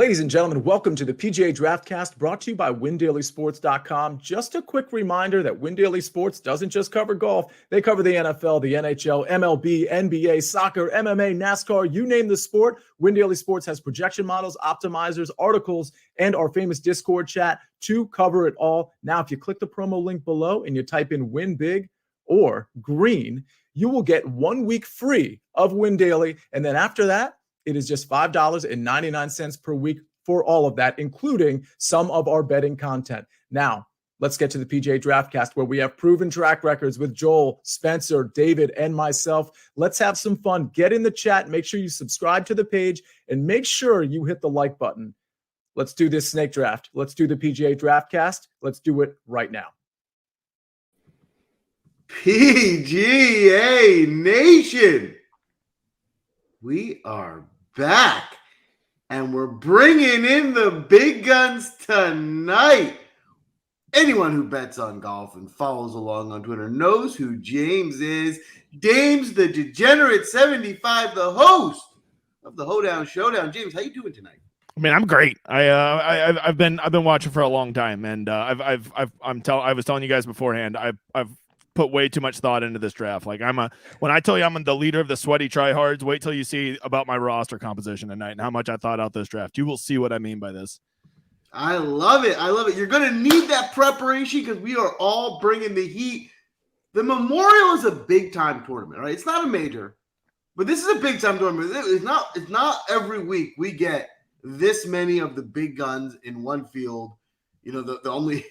Ladies and gentlemen, welcome to the PGA Draft Cast, brought to you by WinDailySports.com. Just a quick reminder that Win Daily Sports doesn't just cover golf. They cover the NFL, the NHL, MLB, NBA, soccer, MMA, NASCAR, you name the sport. Win Daily Sports has projection models, optimizers, articles, and our famous Discord chat to cover it all. Now, if you click the promo link below and you type in Win Big or Green, you will get 1 week free of Win Daily. And then after that, it is just $5.99 per week for all of that, including some of our betting content. Now, let's get to the PGA Draft Cast, where we have proven track records with Joel, Spencer, David, and myself. Let's have some fun. Get in the chat. Make sure you subscribe to the page, and make sure you hit the like button. Let's do this snake draft. Let's do the PGA Draft Cast. Let's do it right now. PGA Nation, we are back, and we're bringing in the big guns tonight. Anyone who bets on golf and follows along on Twitter knows who James is. James the Degenerate75, the host of the Hoedown Showdown. James, how you doing tonight? I mean, I'm great. I've been watching for a long time, and I was telling you guys beforehand, I've put way too much thought into this draft. Like when I tell you I'm the leader of the sweaty tryhards, wait till you see about my roster composition tonight and how much I thought out this draft. You will see what I mean by this. I love it. I love it. You're going to need that preparation because we are all bringing the heat. The Memorial is a big time tournament, right? It's not a major, but this is a big time tournament. It's not every week we get this many of the big guns in one field. You know, the only,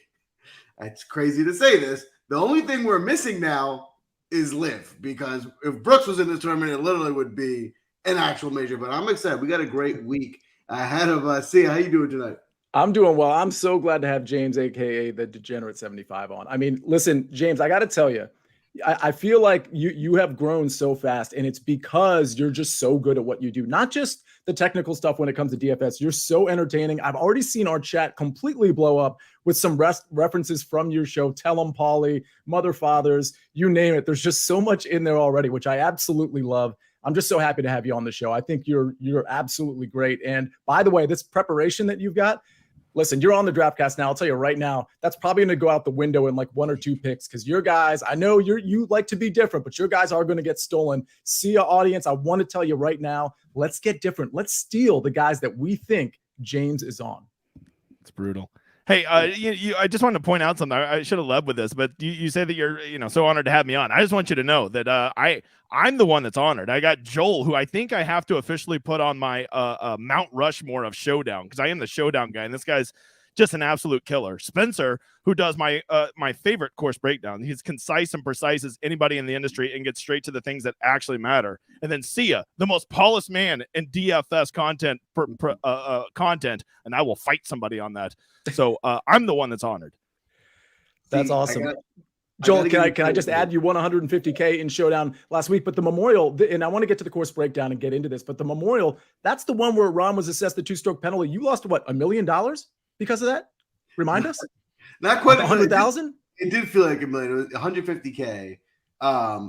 it's crazy to say this, the only thing we're missing now is Liv, because if Brooks was in this tournament, it literally would be an actual major. But I'm excited. We got a great week ahead of us. See, how you doing tonight? I'm doing well. I'm so glad to have James, a.k.a. the Degenerate75 on. I mean, listen, James, I got to tell you, I feel like you have grown so fast, and it's because you're just so good at what you do. Not just the technical stuff when it comes to DFS. You're so entertaining. I've already seen our chat completely blow up with some references from your show. Tell 'em Polly, Mother Fathers, you name it. There's just so much in there already, which I absolutely love. I'm just so happy to have you on the show. I think you're absolutely great. And by the way, this preparation that you've got, listen, you're on the DraftCast now. I'll tell you right now, that's probably going to go out the window in like 1 or 2 picks, because your guys, I know you like to be different, but your guys are going to get stolen. See ya, audience. I want to tell you right now, let's get different. Let's steal the guys that we think James is on. It's brutal. Hey, I just wanted to point out something. I should have led with this, but you say that you're so honored to have me on. I just want you to know that I'm the one that's honored. I got Joel, who I think I have to officially put on my Mount Rushmore of Showdown, because I am the Showdown guy, and this guy's just an absolute killer. Spencer, who does my favorite course breakdown. He's concise and precise as anybody in the industry and gets straight to the things that actually matter. And then Sia, the most polished man in DFS content, and I will fight somebody on that. So I'm the one that's honored. That's awesome. Joel, can I just add, you won $150K in Showdown last week, but the Memorial, and I want to get to the course breakdown and get into this, but the Memorial, that's the one where Ron was assessed the 2-stroke penalty. You lost what, $1 million because of that? Remind us. Not quite 100,000. It did feel like $1 million. It was $150K.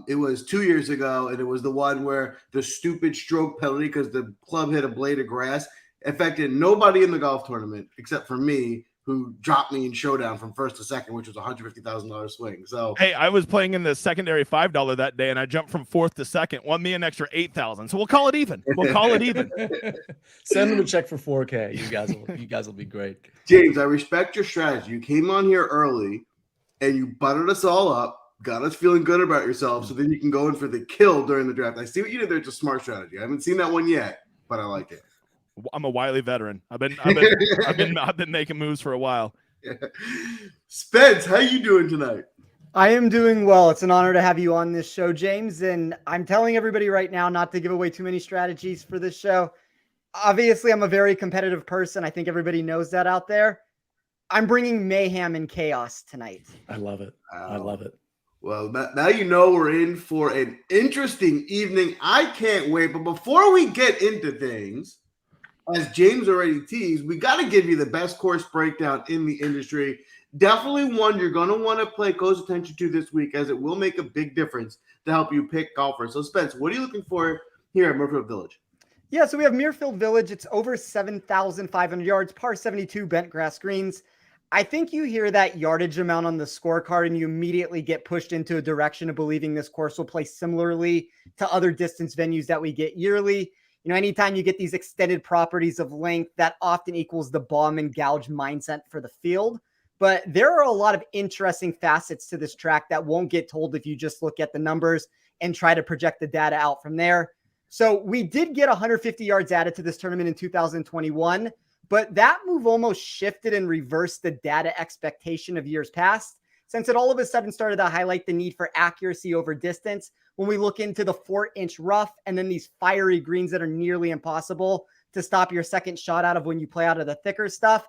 It was 2 years ago, and it was the one where the stupid stroke penalty, because the club hit a blade of grass, affected nobody in the golf tournament except for me, who dropped me in Showdown from first to second, which was a $150,000 swing. So hey, I was playing in the secondary $5 that day, and I jumped from fourth to second, won me an extra $8,000. So we'll call it even. Send them a check for $4K. You guys will be great. James, I respect your strategy. You came on here early, and you buttered us all up, got us feeling good about yourself, so then you can go in for the kill during the draft. I see what you did there. It's a smart strategy. I haven't seen that one yet, but I like it. I'm a wily veteran. I've been making moves for a while. Yeah. Spence, how you doing tonight? I am doing well. It's an honor to have you on this show, James. And I'm telling everybody right now not to give away too many strategies for this show. Obviously, I'm a very competitive person. I think everybody knows that out there. I'm bringing mayhem and chaos tonight. I love it. I love it. Well, now you know we're in for an interesting evening. I can't wait. But before we get into things, as James already teased, we got to give you the best course breakdown in the industry. Definitely one you're going to want to pay close attention to this week, as it will make a big difference to help you pick golfers. So, Spence, what are you looking for here at Murphyville Village? Yeah, so we have Muirfield Village. It's over 7,500 yards, par 72 bent grass greens. I think you hear that yardage amount on the scorecard and you immediately get pushed into a direction of believing this course will play similarly to other distance venues that we get yearly. You know, anytime you get these extended properties of length, that often equals the bomb and gouge mindset for the field. But there are a lot of interesting facets to this track that won't get told if you just look at the numbers and try to project the data out from there. So we did get 150 yards added to this tournament in 2021, but that move almost shifted and reversed the data expectation of years past, since it all of a sudden started to highlight the need for accuracy over distance when we look into the 4-inch rough and then these fiery greens that are nearly impossible to stop your second shot out of when you play out of the thicker stuff.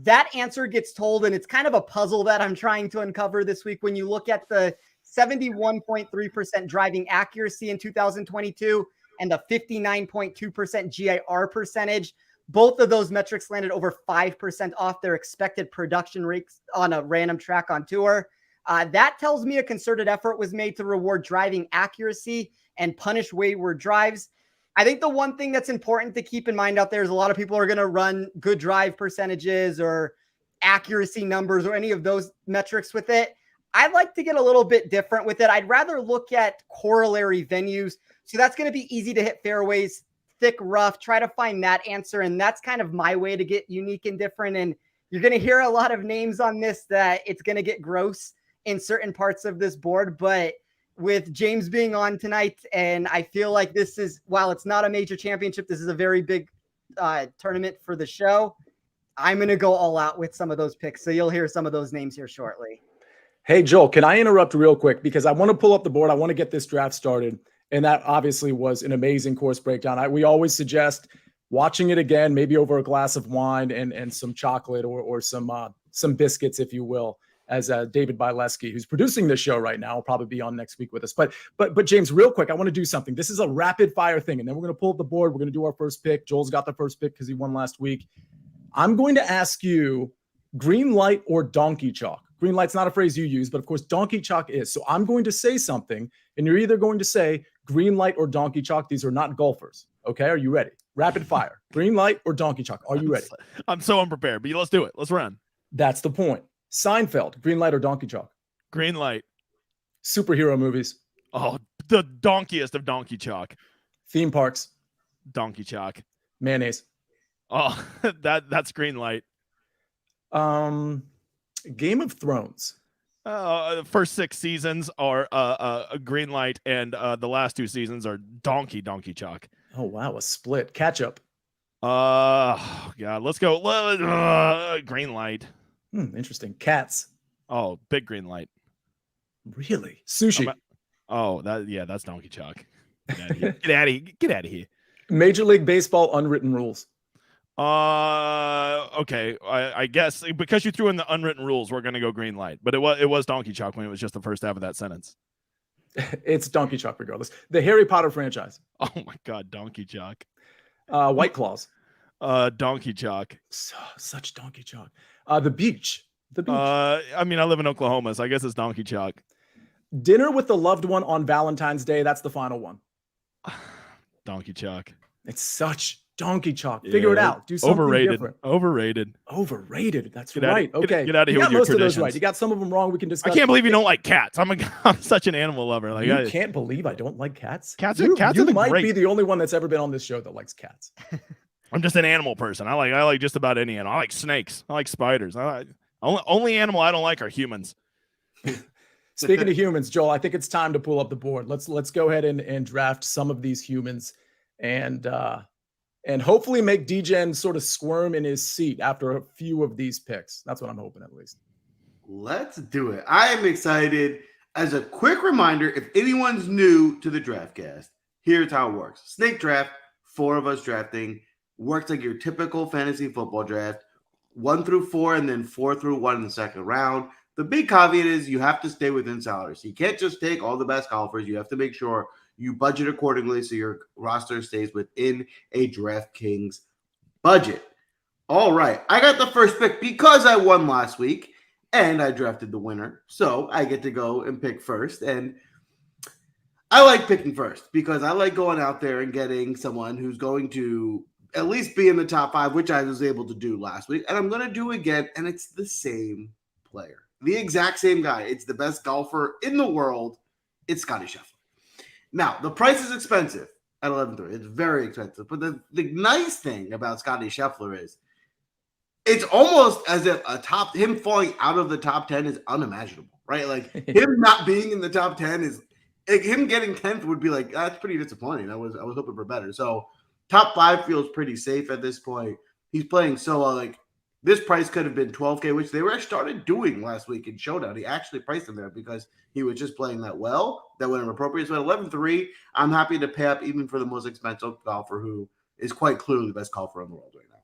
That answer gets told, and it's kind of a puzzle that I'm trying to uncover this week. When you look at the 71.3% driving accuracy in 2022 and the 59.2% GIR percentage, both of those metrics landed over 5% off their expected production rates on a random track on tour. That tells me a concerted effort was made to reward driving accuracy and punish wayward drives. I think the one thing that's important to keep in mind out there is a lot of people are going to run good drive percentages or accuracy numbers or any of those metrics with it. I'd like to get a little bit different with it. I'd rather look at corollary venues. So that's going to be easy to hit fairways, thick rough, try to find that answer. And that's kind of my way to get unique and different. And you're going to hear a lot of names on this that it's going to get gross in certain parts of this board. But with James being on tonight, and I feel like this is, while it's not a major championship, this is a very big tournament for the show. I'm going to go all out with some of those picks. So you'll hear some of those names here shortly. Hey, Joel, can I interrupt real quick? Because I want to pull up the board. I want to get this draft started. And that obviously was an amazing course breakdown. We always suggest watching it again, maybe over a glass of wine and some chocolate or some biscuits, if you will, as David Bileski, who's producing this show right now, will probably be on next week with us. But James, real quick, I want to do something. This is a rapid fire thing, and then we're going to pull up the board. We're going to do our first pick. Joel's got the first pick because he won last week. I'm going to ask you green light or donkey chalk. Green light's not a phrase you use, but of course, donkey chalk is. So I'm going to say something, and you're either going to say green light or donkey chalk. These are not golfers. Okay, are you ready? Rapid fire. Green light or donkey chalk. Are you ready? I'm so unprepared, but let's do it. Let's run. That's the point. Seinfeld, green light or donkey chalk? Green light. Superhero movies. Oh, the donkiest of donkey chalk. Theme parks. Donkey chalk. Mayonnaise. Oh, that's green light. Game of Thrones. The first 6 seasons are a green light, and the last 2 seasons are donkey chalk. Oh wow, a split. Ketchup. Yeah, let's go. Green light. Interesting. Cats. Oh, big green light. Really? Sushi. That's donkey chalk. Get out of here. Major League Baseball unwritten rules. Okay. I guess because you threw in the unwritten rules, we're gonna go green light. But it was donkey chalk when it was just the first half of that sentence. It's donkey chalk regardless. The Harry Potter franchise. Oh my God, donkey chalk. White Claws. Donkey chalk. Such donkey chalk. The beach. The beach. I mean, I live in Oklahoma, so I guess it's donkey chalk. Dinner with the loved one on Valentine's Day. That's the final one. Donkey chalk. It's such donkey chalk. Figure it out. Do something different. Overrated. That's right. Okay. Get out of here with your most traditions. Of those right. You got some of them wrong. We can discuss. I can't believe you don't like cats. I'm such an animal lover. Like you can't believe I don't like cats. Cats you are might great. be the only one that's ever been on this show that likes cats. I'm just an animal person. I like just about any animal. I like snakes. I like spiders. Only animal I don't like are humans. Speaking of humans, Joel, I think it's time to pull up the board. Let's go ahead and draft some of these humans and hopefully make Degen sort of squirm in his seat after a few of these picks. That's what I'm hoping, at least. Let's do it. I am excited. As a quick reminder, if anyone's new to the DraftCast, here's how it works. Snake draft, 4 of us drafting, works like your typical fantasy football draft, 1 through 4 and then 4 through 1 in the second round. The big caveat is you have to stay within salaries. You can't just take all the best golfers. You have to make sure you budget accordingly so your roster stays within a DraftKings budget. All right. I got the first pick because I won last week and I drafted the winner. So I get to go and pick first. And I like picking first because I like going out there and getting someone who's going to at least be in the top 5, which I was able to do last week. And I'm going to do again, and it's the same player. The exact same guy. It's the best golfer in the world. It's Scottie Scheffler. Now, the price is expensive at 11.3. It's very expensive. But the nice thing about Scottie Scheffler is it's almost as if him falling out of the top 10 is unimaginable, right? Like him not being in the top 10 is like him getting 10th would be like, that's pretty disappointing. I was hoping for better. So top 5 feels pretty safe at this point. He's playing so well. Like this price could have been $12K, which they were started doing last week in Showdown. He actually priced him there because he was just playing that well, that went appropriate. So at 11.3, I'm happy to pay up even for the most expensive golfer who is quite clearly the best golfer in the world right now.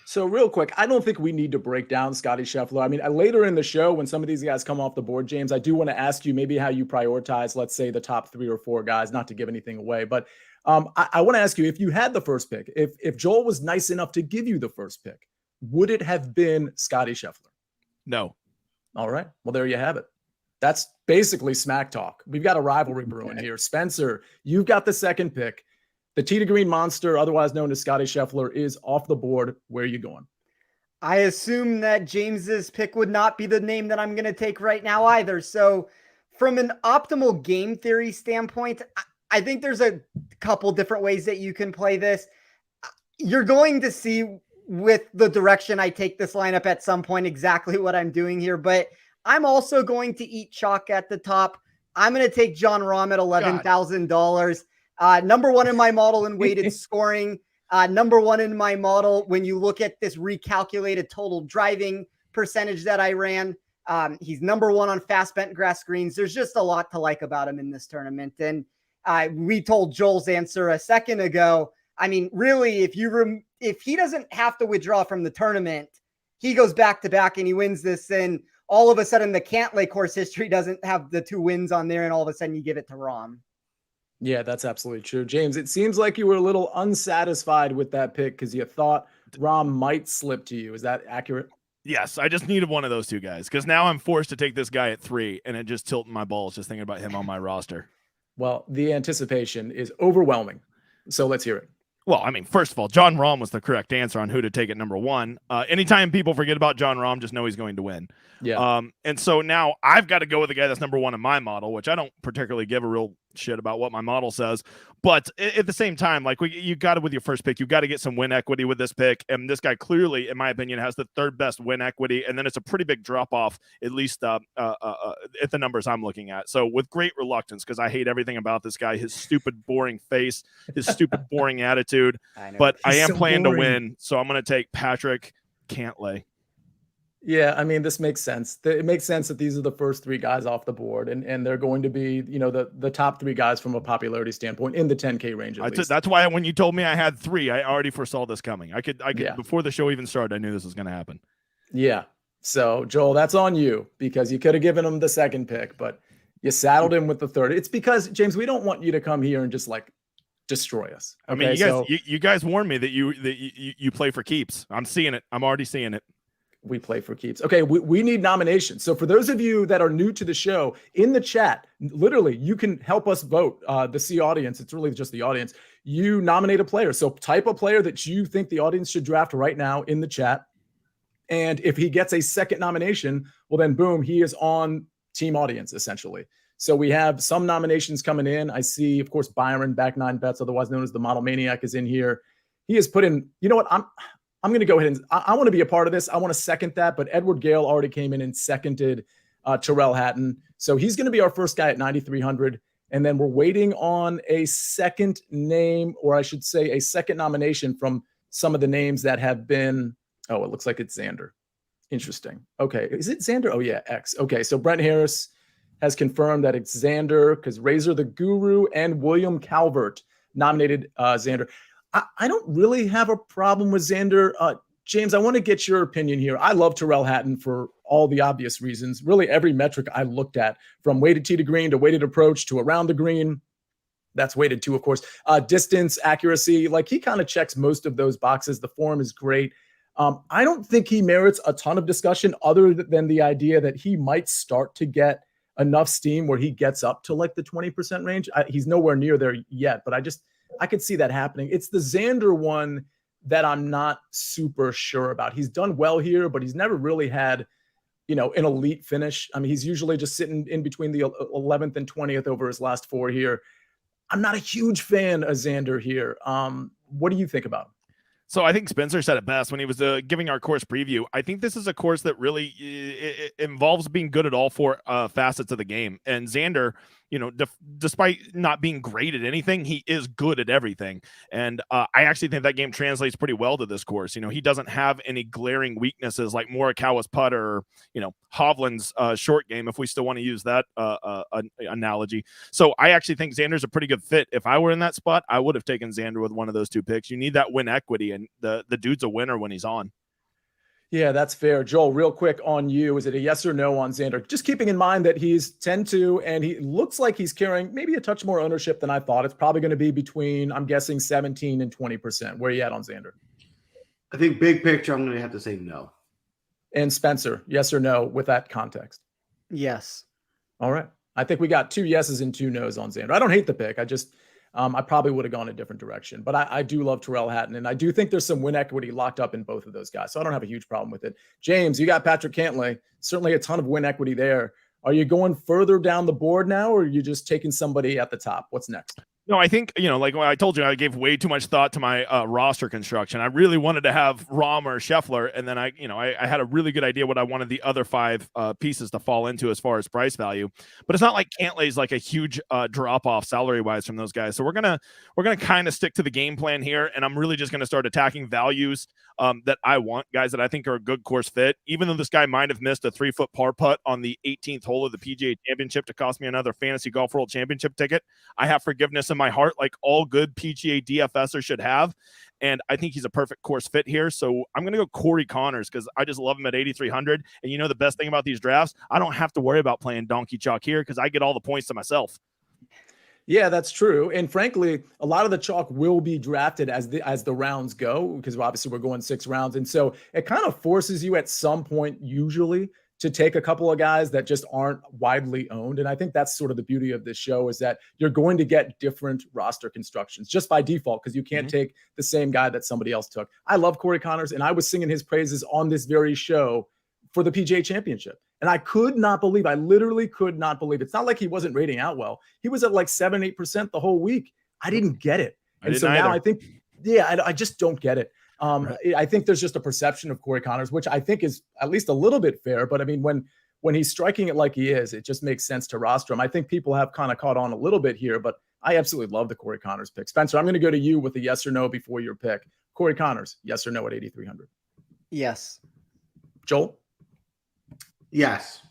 So real quick, I don't think we need to break down Scottie Scheffler. I mean, later in the show, when some of these guys come off the board, James, I do want to ask you maybe how you prioritize, let's say, the top 3 or 4 guys, not to give anything away. But I want to ask you, if you had the first pick, if Joel was nice enough to give you the first pick, would it have been Scottie Scheffler? No. All right. Well, there you have it. That's basically smack talk. We've got a rivalry brewing here. Spencer, you've got the second pick. The tee to green monster, otherwise known as Scottie Scheffler, is off the board. Where are you going? I assume that James's pick would not be the name that I'm going to take right now either. So from an optimal game theory standpoint, I think there's a couple different ways that you can play this. You're going to see with the direction I take this lineup at some point exactly what I'm doing here, but I'm also going to eat chalk at the top. I'm going to take Jon Rahm at $11,000. Number 1 in my model in weighted scoring. Number 1 in my model when you look at this recalculated total driving percentage that I ran. He's number 1 on fast bent grass greens. There's just a lot to like about him in this tournament. And we told Joel's answer a second ago. I mean, really, if he doesn't have to withdraw from the tournament, he goes back to back and he wins this. And all of a sudden, the Cantlay course history doesn't have the 2 wins on there. And all of a sudden, you give it to Rahm. Yeah, that's absolutely true. James, it seems like you were a little unsatisfied with that pick because you thought Rahm might slip to you. Is that accurate? Yes, I just needed one of those 2 guys because now I'm forced to take this guy at 3, and it just tilting my balls just thinking about him on my roster. Well, the anticipation is overwhelming. So let's hear it. Well, I mean, first of all, Jon Rahm was the correct answer on who to take at number 1. Anytime people forget about Jon Rahm, just know he's going to win. Yeah. And so now I've got to go with the guy that's number 1 in my model, which I don't particularly give a real shit about what my model says. But at the same time, like you got to, with your first pick, you got to get some win equity with this pick. And this guy clearly, in my opinion, has the 3rd best win equity. And then it's a pretty big drop off, at least at the numbers I'm looking at. So with great reluctance, because I hate everything about this guy, his stupid, boring face, his stupid, boring attitude. But I am planning to win. So I'm going to take Patrick Cantlay. Yeah, I mean, this makes sense. It makes sense that these are the first 3 guys off the board, and they're going to be, the top 3 guys from a popularity standpoint in the 10K range. That's why when you told me I had 3, I already foresaw this coming. I could yeah. Before the show even started, I knew this was going to happen. Yeah. So Joel, that's on you because you could have given him the second pick, but you saddled him with the 3rd. It's because, James, we don't want you to come here and just like destroy us. Okay? I mean, you guys warned me that you play for keeps. I'm seeing it. I'm already seeing it. We play for keeps. Okay, we need nominations. So for those of you that are new to the show, in the chat, literally, you can help us vote. The C audience, it's really just the audience. You nominate a player. So type a player that you think the audience should draft right now in the chat. And if he gets a second nomination, well, then boom, he is on team audience, essentially. So we have some nominations coming in. I see, of course, Byron, back 9 bets, otherwise known as the Model Maniac, is in here. He has put in, you know what, I'm going to go ahead and I want to be a part of this. I want to second that, but Edward Gale already came in and seconded Tyrrell Hatton. So he's going to be our first guy at 9,300. And then we're waiting on a second name, or I should say a second nomination from some of the names that have been, it looks like it's Xander. Interesting. Okay. Is it Xander? Oh yeah, X. Okay. So Brent Harris has confirmed that it's Xander because Razor the Guru and William Calvert nominated Xander. I don't really have a problem with Xander. James, I want to get your opinion here. I love Tyrrell Hatton for all the obvious reasons. Really, every metric I looked at, from weighted tee to green to weighted approach to around the green, that's weighted too, of course. Distance, accuracy, like he kind of checks most of those boxes. The form is great. I don't think he merits a ton of discussion other than the idea that he might start to get enough steam where he gets up to like the 20% range. He's nowhere near there yet, but I could see that happening. It's the Xander one that I'm not super sure about. He's done well here, but he's never really had, an elite finish. I mean, he's usually just sitting in between the 11th and 20th over his last 4 here. I'm not a huge fan of Xander here. What do you think about him? So I think Spencer said it best when he was giving our course preview. I think this is a course that really it involves being good at all 4 facets of the game. And Xander, despite not being great at anything, he is good at everything. And I actually think that game translates pretty well to this course. He doesn't have any glaring weaknesses like Morikawa's putter or, Hovland's short game, if we still want to use that analogy. So I actually think Xander's a pretty good fit. If I were in that spot, I would have taken Xander with one of those 2 picks. You need that win equity, and the dude's a winner when he's on. Yeah, that's fair. Joel, real quick on you. Is it a yes or no on Xander? Just keeping in mind that he's 10-2 and he looks like he's carrying maybe a touch more ownership than I thought. It's probably going to be between, I'm guessing, 17 and 20%. Where are you at on Xander? I think big picture, I'm going to have to say no. And Spencer, yes or no with that context? Yes. All right. I think we got 2 yeses and 2 nos on Xander. I don't hate the pick. I probably would have gone a different direction, but I do love Tyrrell Hatton, and I do think there's some win equity locked up in both of those guys, so I don't have a huge problem with it. James, you got Patrick Cantlay, certainly a ton of win equity there. Are you going further down the board now, or are you just taking somebody at the top? What's next? No, I think, like when I told you, I gave way too much thought to my roster construction. I really wanted to have Rahm or Scheffler, and then I had a really good idea what I wanted the other 5 pieces to fall into as far as price value. But it's not like Cantlay's like a huge drop off salary wise from those guys. So we're gonna kind of stick to the game plan here, and I'm really just gonna start attacking values that I want, guys that I think are a good course fit. Even though this guy might have missed a 3-foot par putt on the 18th hole of the PGA Championship to cost me another Fantasy Golf World Championship ticket, I have forgiveness in my heart, like all good PGA DFSers should have. And I think he's a perfect course fit here. So I'm going to go Corey Connors because I just love him at 8,300. And the best thing about these drafts, I don't have to worry about playing donkey chalk here because I get all the points to myself. Yeah, that's true. And frankly, a lot of the chalk will be drafted as the rounds go, because obviously we're going 6 rounds. And so it kind of forces you at some point usually to take a couple of guys that just aren't widely owned. And I think that's sort of the beauty of this show, is that you're going to get different roster constructions just by default, because you can't take the same guy that somebody else took. I love Corey Connors, and I was singing his praises on this very show for the PGA Championship. And I literally could not believe it's not like he wasn't rating out well. He was at like 7-8% the whole week. I didn't get it. And so now I think, I just don't get it. I think there's just a perception of Corey Connors, which I think is at least a little bit fair. But I mean, when he's striking it like he is, it just makes sense to roster him. I think people have kind of caught on a little bit here, but I absolutely love the Corey Connors pick. Spencer, I'm going to go to you with a yes or no before your pick. Corey Connors, yes or no at 8,300? Yes. Joel? Yes.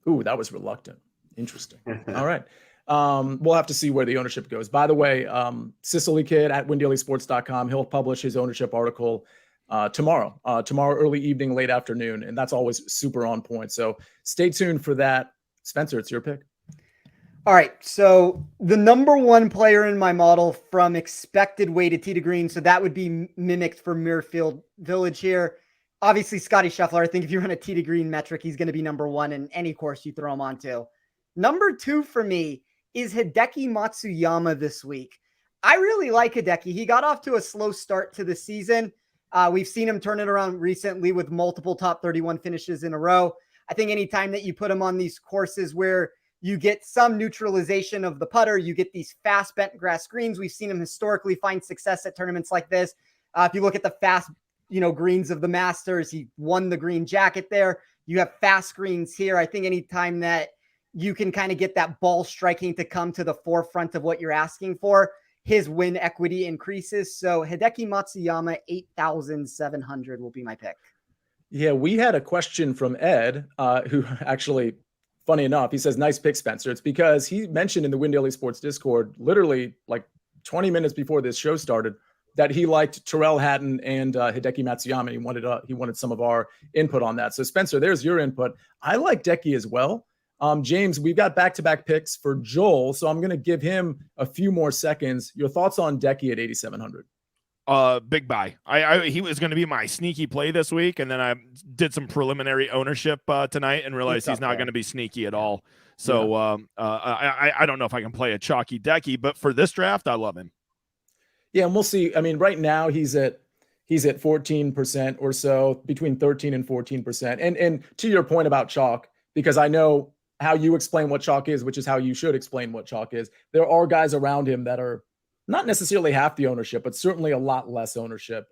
Ooh, that was reluctant. Interesting. All right. We'll have to see where the ownership goes. By the way, Sicily Kid at WinDailySports.com, he'll publish his ownership article tomorrow early evening, late afternoon, and that's always super on point. So stay tuned for that. Spencer, it's your pick. All right, so the number 1 player in my model from expected weighted tee to green, so that would be mimicked for Muirfield Village here. Obviously, Scotty Scheffler, I think if you run a tee to green metric, he's going to be number 1 in any course you throw him onto. Number 2 for me is Hideki Matsuyama this week. I really like Hideki. He got off to a slow start to the season. We've seen him turn it around recently with multiple top 31 finishes in a row. I think anytime that you put him on these courses where you get some neutralization of the putter, you get these fast bent grass greens. We've seen him historically find success at tournaments like this. If you look at the fast greens of the Masters, he won the green jacket there. You have fast greens here. I think anytime that you can kind of get that ball striking to come to the forefront of what you're asking for, his win equity increases. So Hideki Matsuyama, 8,700 will be my pick. Yeah, we had a question from Ed, who actually, funny enough, he says, nice pick, Spencer. It's because he mentioned in the Win Daily Sports Discord, literally like 20 minutes before this show started, that he liked Tyrrell Hatton and Hideki Matsuyama. He wanted some of our input on that. So Spencer, there's your input. I like Decky as well. James, we've got back-to-back picks for Joel, so I'm going to give him a few more seconds. Your thoughts on Decky at 8,700? Big buy. He was going to be my sneaky play this week, and then I did some preliminary ownership tonight and realized he's not going to be sneaky at all. So I don't know if I can play a chalky decky, but for this draft, I love him. Yeah, and we'll see. I mean, right now he's at 14% or so, between 13 and 14%. And to your point about chalk, because I know how you explain what chalk is, which is how you should explain what chalk is. There are guys around him that are not necessarily half the ownership, but certainly a lot less ownership.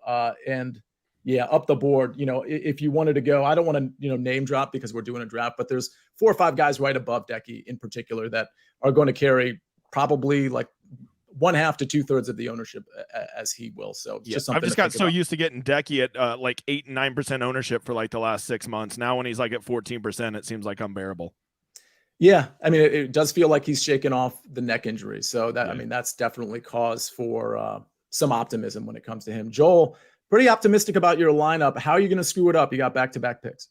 And yeah, up the board, if you wanted to go, I don't want to, name drop because we're doing a draft, but there's 4 or 5 guys right above Decky in particular that are going to carry probably like 1/2 to 2/3 of the ownership as he will. So yeah, I've just got so used to getting Decky at like 8 and 9% ownership for like the last 6 months. Now when he's like at 14%, it seems like unbearable. Yeah, I mean, it does feel like he's shaken off the neck injury. So that, I mean, that's definitely cause for some optimism when it comes to him. Joel, pretty optimistic about your lineup. How are you going to screw it up? You got back-to-back picks.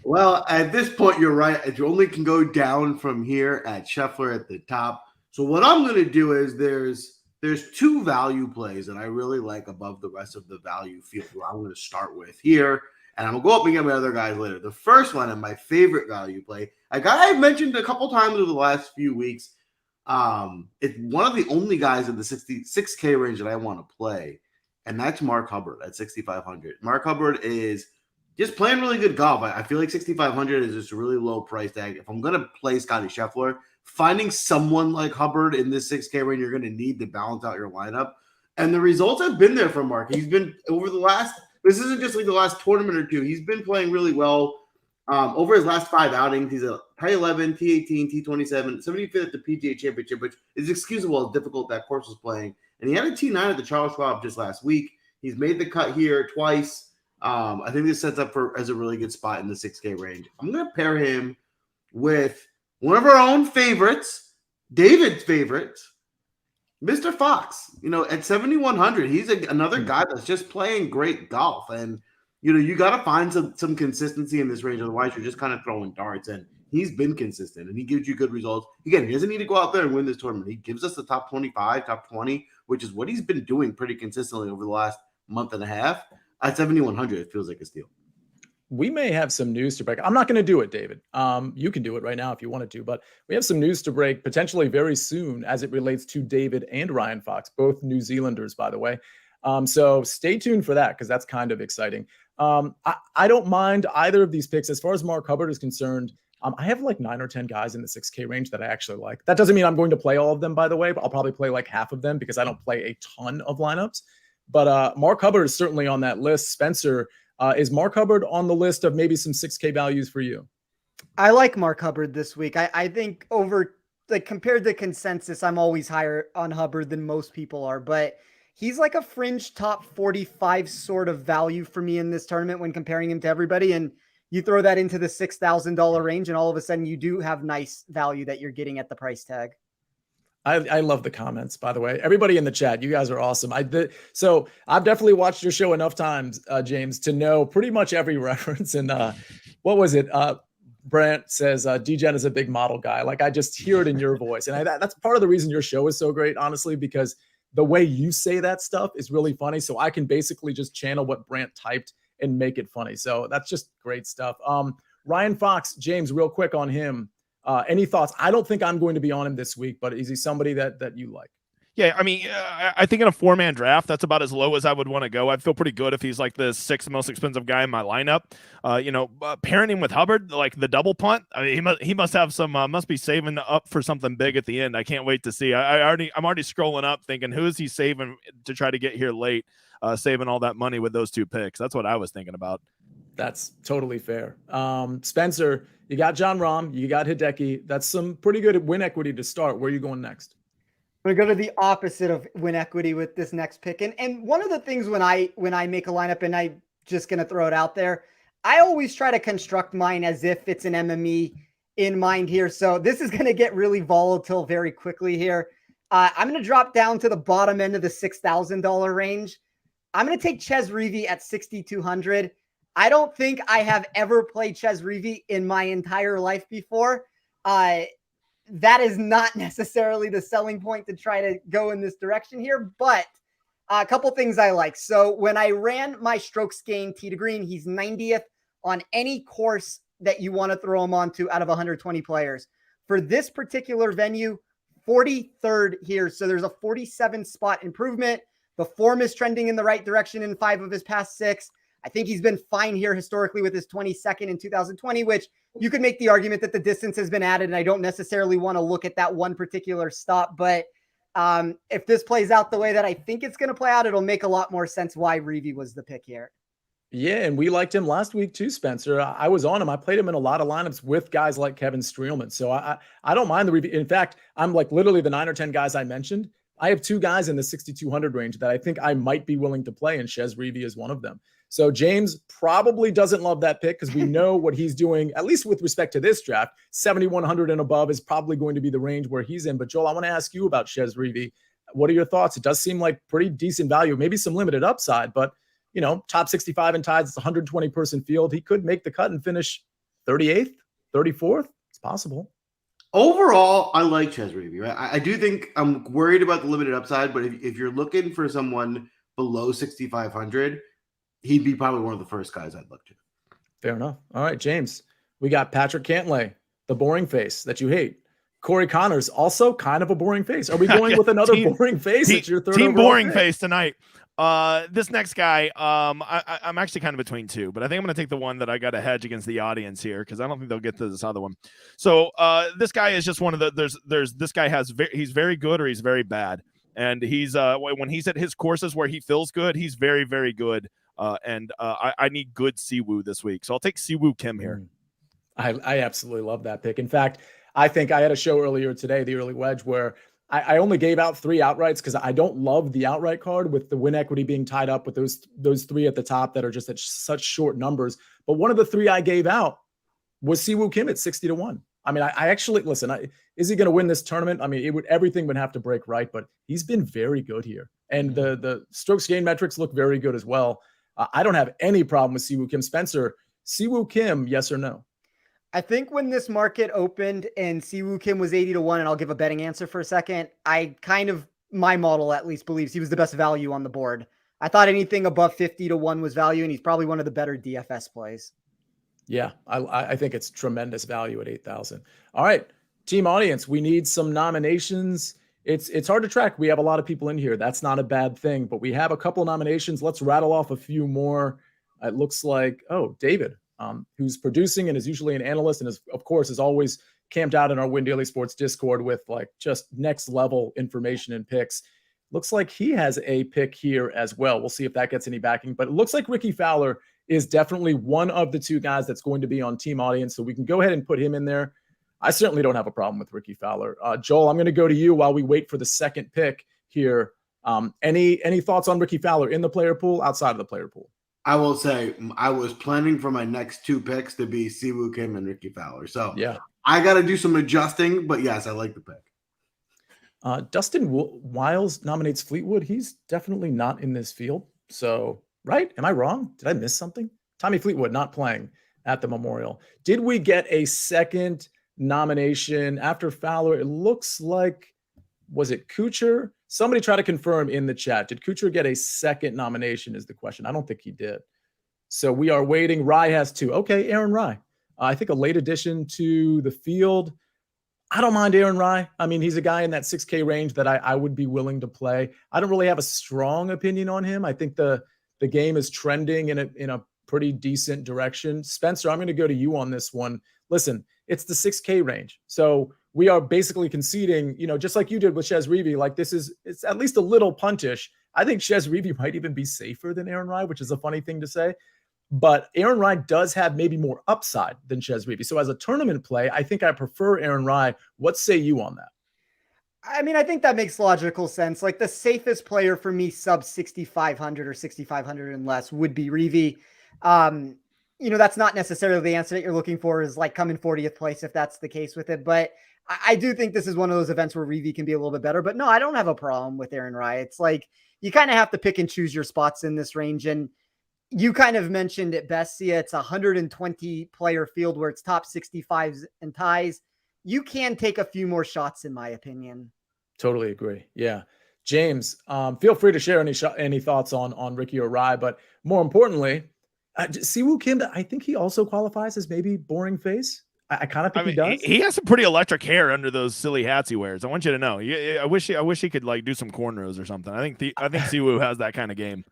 Well, at this point, you're right. You only can go down from here at Scheffler at the top. So what I'm going to do is there's 2 value plays that I really like above the rest of the value field where I'm going to start with here. And I'm going to go up and get my other guys later. The first one and my favorite value play, a guy I've mentioned a couple times over the last few weeks. It's one of the only guys in the 66K range that I want to play, and that's Mark Hubbard at 6,500. Mark Hubbard is just playing really good golf. I feel like 6,500 is just a really low price tag. If I'm going to play Scotty Scheffler, finding someone like Hubbard in this 6K range, you're going to need to balance out your lineup. And the results have been there for Mark. He's been over the last – this isn't just like the last tournament or two. He's been playing really well over his last 5 outings. He's a T11, T18, T27, 75th at the PGA Championship, which is excusable as difficult that course was playing. And he had a T9 at the Charles Schwab just last week. He's made the cut here twice. I think this sets up as a really good spot in the 6K range. I'm going to pair him with one of our own favorites, David's favorites, Mr. Fox. At 7,100, he's another guy that's just playing great golf. And, you got to find some consistency in this range. Otherwise, you're just kind of throwing darts. And he's been consistent, and he gives you good results. Again, he doesn't need to go out there and win this tournament. He gives us the top 25, top 20, which is what he's been doing pretty consistently over the last month and a half. At 7,100, it feels like a steal. We may have some news to break. I'm not going to do it, David. You can do it right now if you wanted to, but we have some news to break potentially very soon as it relates to David and Ryan Fox, both New Zealanders, by the way. So stay tuned for that because that's kind of exciting. I don't mind either of these picks. As far as Mark Hubbard is concerned, I have like 9 or 10 guys in the 6K range that I actually like. That doesn't mean I'm going to play all of them, by the way, but I'll probably play like half of them because I don't play a ton of lineups. But Mark Hubbard is certainly on that list. Spencer, is Mark Hubbard on the list of maybe some 6K values for you? I like Mark Hubbard this week. I think compared to consensus, I'm always higher on Hubbard than most people are, but he's like a fringe top 45 sort of value for me in this tournament when comparing him to everybody. And you throw that into the $6,000 range and all of a sudden you do have nice value that you're getting at the price tag. I love the comments, by the way. Everybody in the chat, you guys are awesome. So I've definitely watched your show enough times, James, to know pretty much every reference. And what was it? Brant says, Degen is a big model guy. Like I just hear it in your voice. And that's part of the reason your show is so great, honestly, because the way you say that stuff is really funny. So I can basically just channel what Brant typed and make it funny. So that's just great stuff. Ryan Fox, James, real quick on him. Any thoughts? I don't think I'm going to be on him this week, but is he somebody that you like? Yeah, I mean, I think in a 4-man draft, that's about as low as I would want to go. I'd feel pretty good if he's like the 6th most expensive guy in my lineup. Pairing him with Hubbard, like the double punt, I mean, he must have some, must be saving up for something big at the end. I can't wait to see. I'm already scrolling up thinking, who is he saving to try to get here late, saving all that money with those 2 picks? That's what I was thinking about. That's totally fair. Spencer, you got John Rahm, you got Hideki. That's some pretty good win equity to start. Where are you going next? I'm going to go to the opposite of win equity with this next pick. And one of the things when I make a lineup, and I'm just going to throw it out there, I always try to construct mine as if it's an MME in mind here. So this is going to get really volatile very quickly here. I'm going to drop down to the bottom end of the $6,000 range. I'm going to take Ches Reavie at 6,200. I don't think I have ever played Ches Reavie in my entire life before. That is not necessarily the selling point to try to go in this direction here, but A couple things I like. So when I ran my strokes gained tee to green, he's 90th on any course that you want to throw him onto out of 120 players. For this particular venue, 43rd here. So there's a 47 spot improvement. The form is trending in the right direction in 5 of his past 6. I think he's been fine here historically with his 22nd in 2020, which you could make the argument that the distance has been added, and I don't necessarily want to look at that one particular stop. But if this plays out the way that I think it's going to play out, it'll make a lot more sense why Reavie was the pick here. Yeah, and we liked him last week too, Spencer. I was on him. I played him in a lot of lineups with guys like Kevin Streelman. So I don't mind the Reavie. In fact, I'm like literally the 9 or 10 guys I mentioned. I have 2 guys in the 6,200 range that I think I might be willing to play, and Chez Reavie is one of them. So James probably doesn't love that pick because we know what he's doing, at least with respect to this draft. 7,100 and above is probably going to be the range where he's in. But Joel, I want to ask you about Chez Reavie. What are your thoughts? It does seem like pretty decent value, maybe some limited upside, but you know, top 65 in ties, it's a 120 person field. He could make the cut and finish 38th, 34th. It's possible. Overall, I like Chez Reavie. Right? I do think I'm worried about the limited upside, but if you're looking for someone below 6,500, he'd be probably one of the first guys I'd look to. Fair enough. All right, James. We got Patrick Cantlay, the boring face that you hate. Corey Connors, also kind of a boring face. Are we going with another boring face? It's your third team boring pick? face tonight. This next guy, I'm actually kind of between 2, but I think I'm going to take the one that I got to hedge against the audience here because I don't think they'll get to this other one. So this guy is just one of the this guy he's very good or he's very bad, and he's when he's at his courses where he feels good, he's very, very good. And I need good Siwoo this week, so I'll take Siwoo Kim here. I absolutely love that pick. In fact, I think I had a show earlier today, the early wedge, where I only gave out 3 outrights because I don't love the outright card with the win equity being tied up with those 3 at the top that are just at such short numbers. But one of the 3 I gave out was Siwoo Kim at 60-1. I mean, I actually listen. Is he going to win this tournament? I mean, everything would have to break right, but he's been very good here, and the strokes gain metrics look very good as well. I don't have any problem with Siwoo Kim. Spencer, Siwoo Kim, yes or no? I think when this market opened and Siwoo Kim was 80-1, and I'll give a betting answer for a second, my model at least believes he was the best value on the board. I thought anything above 50-1 was value, and he's probably one of the better DFS plays. Yeah, I think it's tremendous value at 8,000. All right, team audience, we need some nominations. It's hard to track. We have a lot of people in here. That's not a bad thing, but we have a couple nominations. Let's rattle off a few more. It looks like, David, who's producing and is usually an analyst and is always camped out in our Win Daily Sports Discord with like just next level information and picks. Looks like he has a pick here as well. We'll see if that gets any backing, but it looks like Ricky Fowler is definitely one of the 2 guys that's going to be on team audience. So we can go ahead and put him in there. I certainly don't have a problem with Ricky Fowler. Joel, I'm going to go to you while we wait for the second pick here. Any thoughts on Ricky Fowler in the player pool, outside of the player pool? I will say I was planning for my next 2 picks to be Siwoo Kim and Ricky Fowler. So yeah, I got to do some adjusting, but yes, I like the pick. Dustin Wiles nominates Fleetwood. He's definitely not in this field. So, right? Am I wrong? Did I miss something? Tommy Fleetwood not playing at the Memorial. Did we get a second nomination after Fowler? It looks like, was it Kuchar? Somebody try to confirm in the chat. Did Kuchar get a second nomination is the question. I don't think he did. So we are waiting. Rye has 2. Okay, Aaron Rye. I think a late addition to the field. I don't mind Aaron Rye. I mean, he's a guy in that 6K range that I would be willing to play. I don't really have a strong opinion on him. I think the game is trending in a pretty decent direction. Spencer, I'm going to go to you on this one. Listen, it's the 6K range. So we are basically conceding, just like you did with Chez Reavie, like it's at least a little puntish. I think Chez Reavie might even be safer than Aaron Rye, which is a funny thing to say. But Aaron Rye does have maybe more upside than Chez Reavie. So as a tournament play, I think I prefer Aaron Rye. What say you on that? I mean, I think that makes logical sense. Like the safest player for me sub 6,500 or 6,500 and less would be Reavie. That's not necessarily the answer that you're looking for is like come in 40th place if that's the case with it. But I do think this is one of those events where Reavie can be a little bit better. But no, I don't have a problem with Aaron Rye. It's like you kind of have to pick and choose your spots in this range. And you kind of mentioned it best, Sia. It's a 120 player field where it's top 65s and ties. You can take a few more shots, in my opinion. Totally agree. Yeah. James, feel free to share any thoughts on Ricky or Rai, but more importantly, Siwoo Kim, I think he also qualifies as maybe boring face. I kind of think he does. He has some pretty electric hair under those silly hats he wears. I want you to know. I wish he could like do some cornrows or something. I think Siwoo has that kind of game.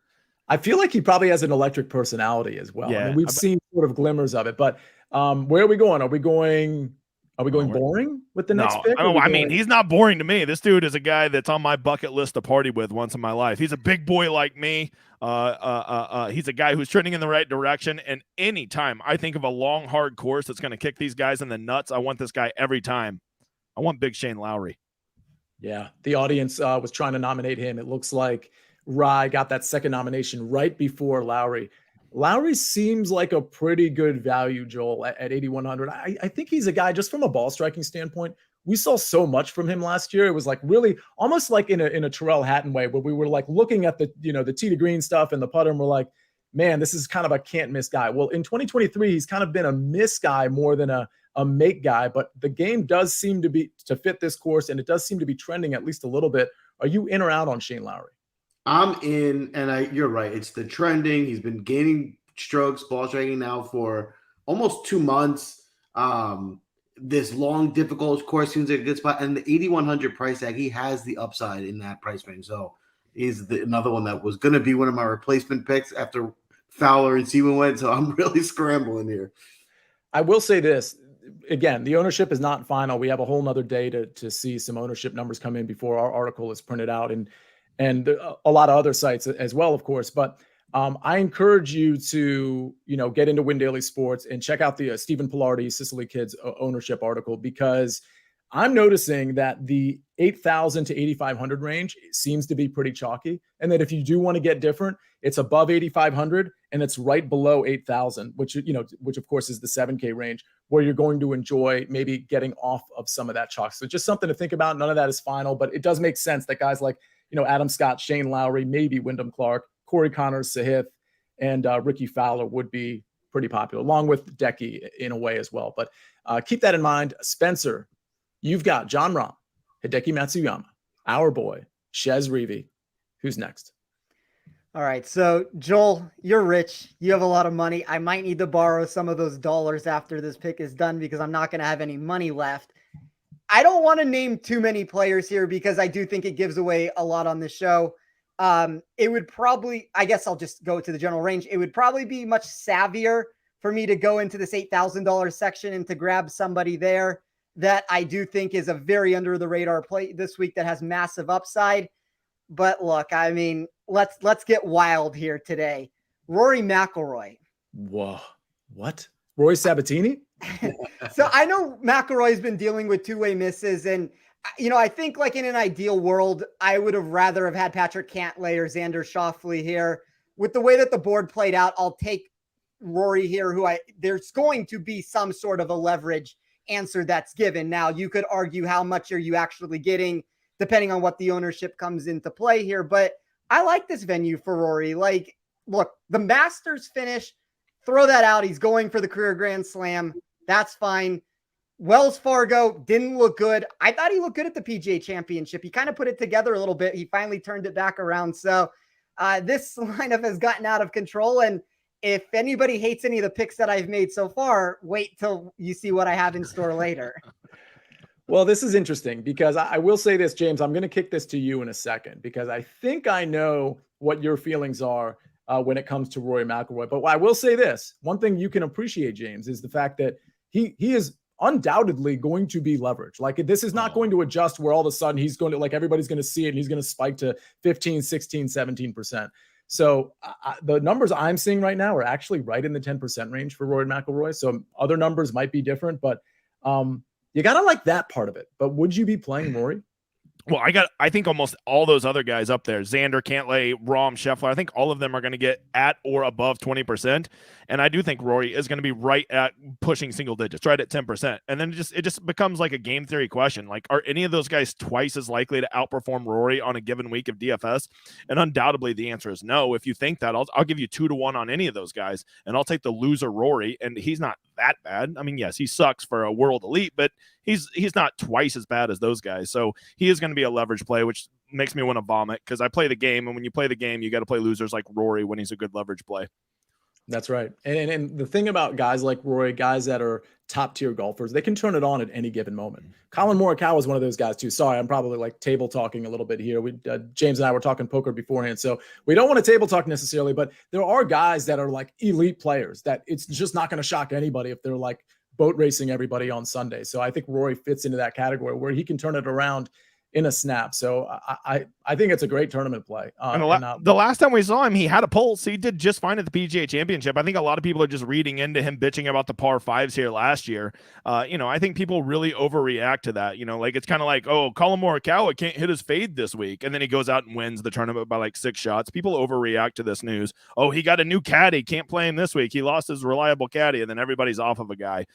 I feel like he probably has an electric personality as well. Yeah, I mean, we've seen sort of glimmers of it, but where are we going? Are we going boring with the next pick? I mean, he's not boring to me. This dude is a guy that's on my bucket list to party with once in my life. He's a big boy like me. He's a guy who's trending in the right direction. And anytime I think of a long, hard course that's going to kick these guys in the nuts, I want this guy every time. I want Big Shane Lowry. Yeah, the audience was trying to nominate him. It looks like Rai got that second nomination right before Lowry. Lowry seems like a pretty good value, Joel, at 8,100. I think he's a guy, just from a ball striking standpoint, we saw so much from him last year. It was like really almost like in a Terrell Hatton way, where we were like looking at the tee to green stuff and the putter, and we're like, man, this is kind of a can't miss guy. Well, in 2023, he's kind of been a miss guy more than a make guy, but the game does seem to fit this course, and it does seem to be trending at least a little bit. Are you in or out on Shane Lowry? I'm in, and you're right. It's the trending. He's been gaining strokes, ball striking now for almost 2 months. This long, difficult course seems like a good spot. And the 8,100 price tag, he has the upside in that price range. So he's another one that was going to be one of my replacement picks after Fowler and Siwoo went. So I'm really scrambling here. I will say this. Again, the ownership is not final. We have a whole nother day to see some ownership numbers come in before our article is printed out. And a lot of other sites as well, of course. But I encourage you to, get into WinDaily Sports and check out the Stephen Pilardi, Sicily Kids ownership article, because I'm noticing that the 8,000 to 8,500 range seems to be pretty chalky. And that if you do want to get different, it's above 8,500 and it's right below 8,000, which of course is the 7K range, where you're going to enjoy maybe getting off of some of that chalk. So just something to think about. None of that is final, but it does make sense that guys like, Adam Scott, Shane Lowry, maybe Wyndham Clark, Corey Connors, Sahith, and Ricky Fowler would be pretty popular, along with Decky in a way as well. But keep that in mind. Spencer, you've got John Rahm, Hideki Matsuyama, our boy, Chez Reavie. Who's next? All right. So, Joel, you're rich. You have a lot of money. I might need to borrow some of those dollars after this pick is done because I'm not going to have any money left. I don't want to name too many players here because I do think it gives away a lot on the show. It would probably, I guess I'll just go to the general range. It would probably be much savvier for me to go into this $8,000 section and to grab somebody there that I do think is a very under the radar play this week that has massive upside. But look, I mean, let's get wild here today. Rory McIlroy. Whoa. What? Roy Sabatini? So I know McIlroy's been dealing with two-way misses, and I think like in an ideal world, I would have rather have had Patrick Cantlay or Xander Schauffele here. With the way that the board played out, I'll take Rory here, there's going to be some sort of a leverage answer that's given. Now, you could argue how much are you actually getting, depending on what the ownership comes into play here. But I like this venue for Rory. Like, look, the Masters finish, throw that out. He's going for the career Grand Slam. That's fine. Wells Fargo didn't look good. I thought he looked good at the PGA Championship. He kind of put it together a little bit. He finally turned it back around. So this lineup has gotten out of control. And if anybody hates any of the picks that I've made so far, wait till you see what I have in store later. Well, this is interesting because I will say this, James, I'm going to kick this to you in a second because I think I know what your feelings are when it comes to Rory McIlroy. But I will say this, one thing you can appreciate, James, is the fact that he is undoubtedly going to be leveraged. Like, this is not going to adjust where all of a sudden he's going to, like, everybody's going to see it and he's going to spike to 15, 16, 17%. So the numbers I'm seeing right now are actually right in the 10% range for Rory McIlroy. So other numbers might be different, but you got to like that part of it. But would you be playing Rory? Well, I think almost all those other guys up there, Xander, Cantlay, Rahm, Scheffler, I think all of them are going to get at or above 20%. And I do think Rory is going to be right at pushing single digits, right at 10%. And then it just becomes like a game theory question. Like, are any of those guys twice as likely to outperform Rory on a given week of DFS? And undoubtedly the answer is no. If you think that, I'll give you 2-1 on any of those guys, and I'll take the loser Rory. And he's not that bad. I mean, yes, he sucks for a world elite, but he's not twice as bad as those guys. So he is going to be a leverage play, which makes me want to vomit because I play the game, and when you play the game, you got to play losers like Rory when he's a good leverage play. That's right. And the thing about guys like Rory, guys that are top tier golfers, they can turn it on at any given moment. Colin Morikawa is one of those guys too. Sorry, I'm probably like table talking a little bit here. James and I were talking poker beforehand, so we don't want to table talk necessarily, but there are guys that are like elite players that it's just not going to shock anybody if they're like boat racing everybody on Sunday. So I think Rory fits into that category where he can turn it around in a snap. So I think it's a great tournament play. The last time we saw him, he had a pulse. He did just fine at the PGA Championship. I think a lot of people are just reading into him bitching about the par fives here last year. I think people really overreact to that. Like it's kind of like, oh, Colin Morikawa can't hit his fade this week, and then he goes out and wins the tournament by like 6 shots. People overreact to this news. Oh, he got a new caddy, can't play him this week. He lost his reliable caddy, and then everybody's off of a guy.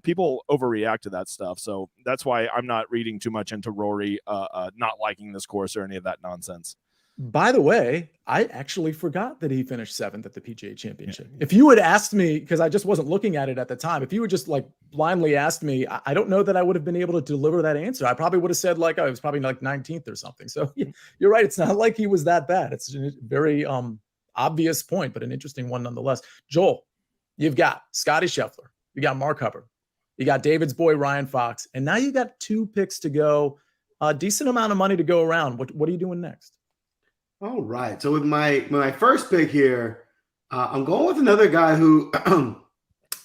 People overreact to that stuff. So that's why I'm not reading too much into Rory not liking this course or any of that nonsense. By the way, I actually forgot that he finished 7th at the PGA Championship. Yeah. If you had asked me, because I just wasn't looking at it at the time, if you would just like blindly asked me, I don't know that I would have been able to deliver that answer. I probably would have said like, oh, it was probably like 19th or something. So you're right. It's not like he was that bad. It's a very obvious point, but an interesting one nonetheless. Joel, you've got Scotty Scheffler. You got Mark Hubbard. You got David's boy, Ryan Fox. And now you got 2 picks to go. A decent amount of money to go around. What are you doing next? All right. So with my first pick here, I'm going with another guy who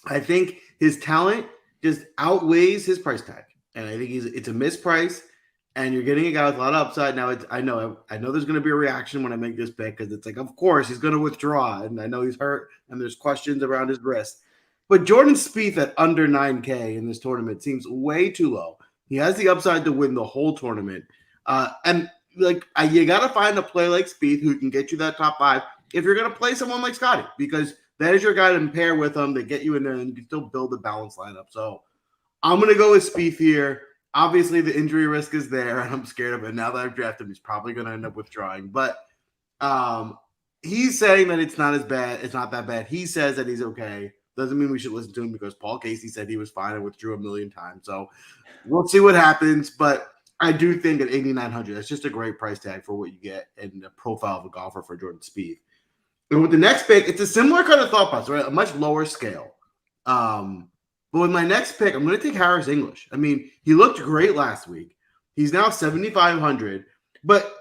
I think his talent just outweighs his price tag. And I think it's a misprice. And you're getting a guy with a lot of upside. Now, I know there's going to be a reaction when I make this pick because it's like, of course, he's going to withdraw. And I know he's hurt and there's questions around his wrist. But Jordan Spieth at under 9K in this tournament seems way too low. He has the upside to win the whole tournament. You got to find a play like Spieth who can get you that top 5 if you're going to play someone like Scotty, because that is your guy to pair with him to get you in there and you can still build a balanced lineup. So I'm going to go with Spieth here. Obviously, the injury risk is there, and I'm scared of it. Now that I've drafted him, he's probably going to end up withdrawing. But he's saying that it's not as bad. It's not that bad. He says that he's okay. Doesn't mean we should listen to him because Paul Casey said he was fine and withdrew 1,000,000 times. So we'll see what happens. But I do think at 8,900, that's just a great price tag for what you get and the profile of a golfer for Jordan Spieth. And with the next pick, it's a similar kind of thought process, right? A much lower scale. But with my next pick, I'm going to take Harris English. I mean, he looked great last week. He's now 7,500. But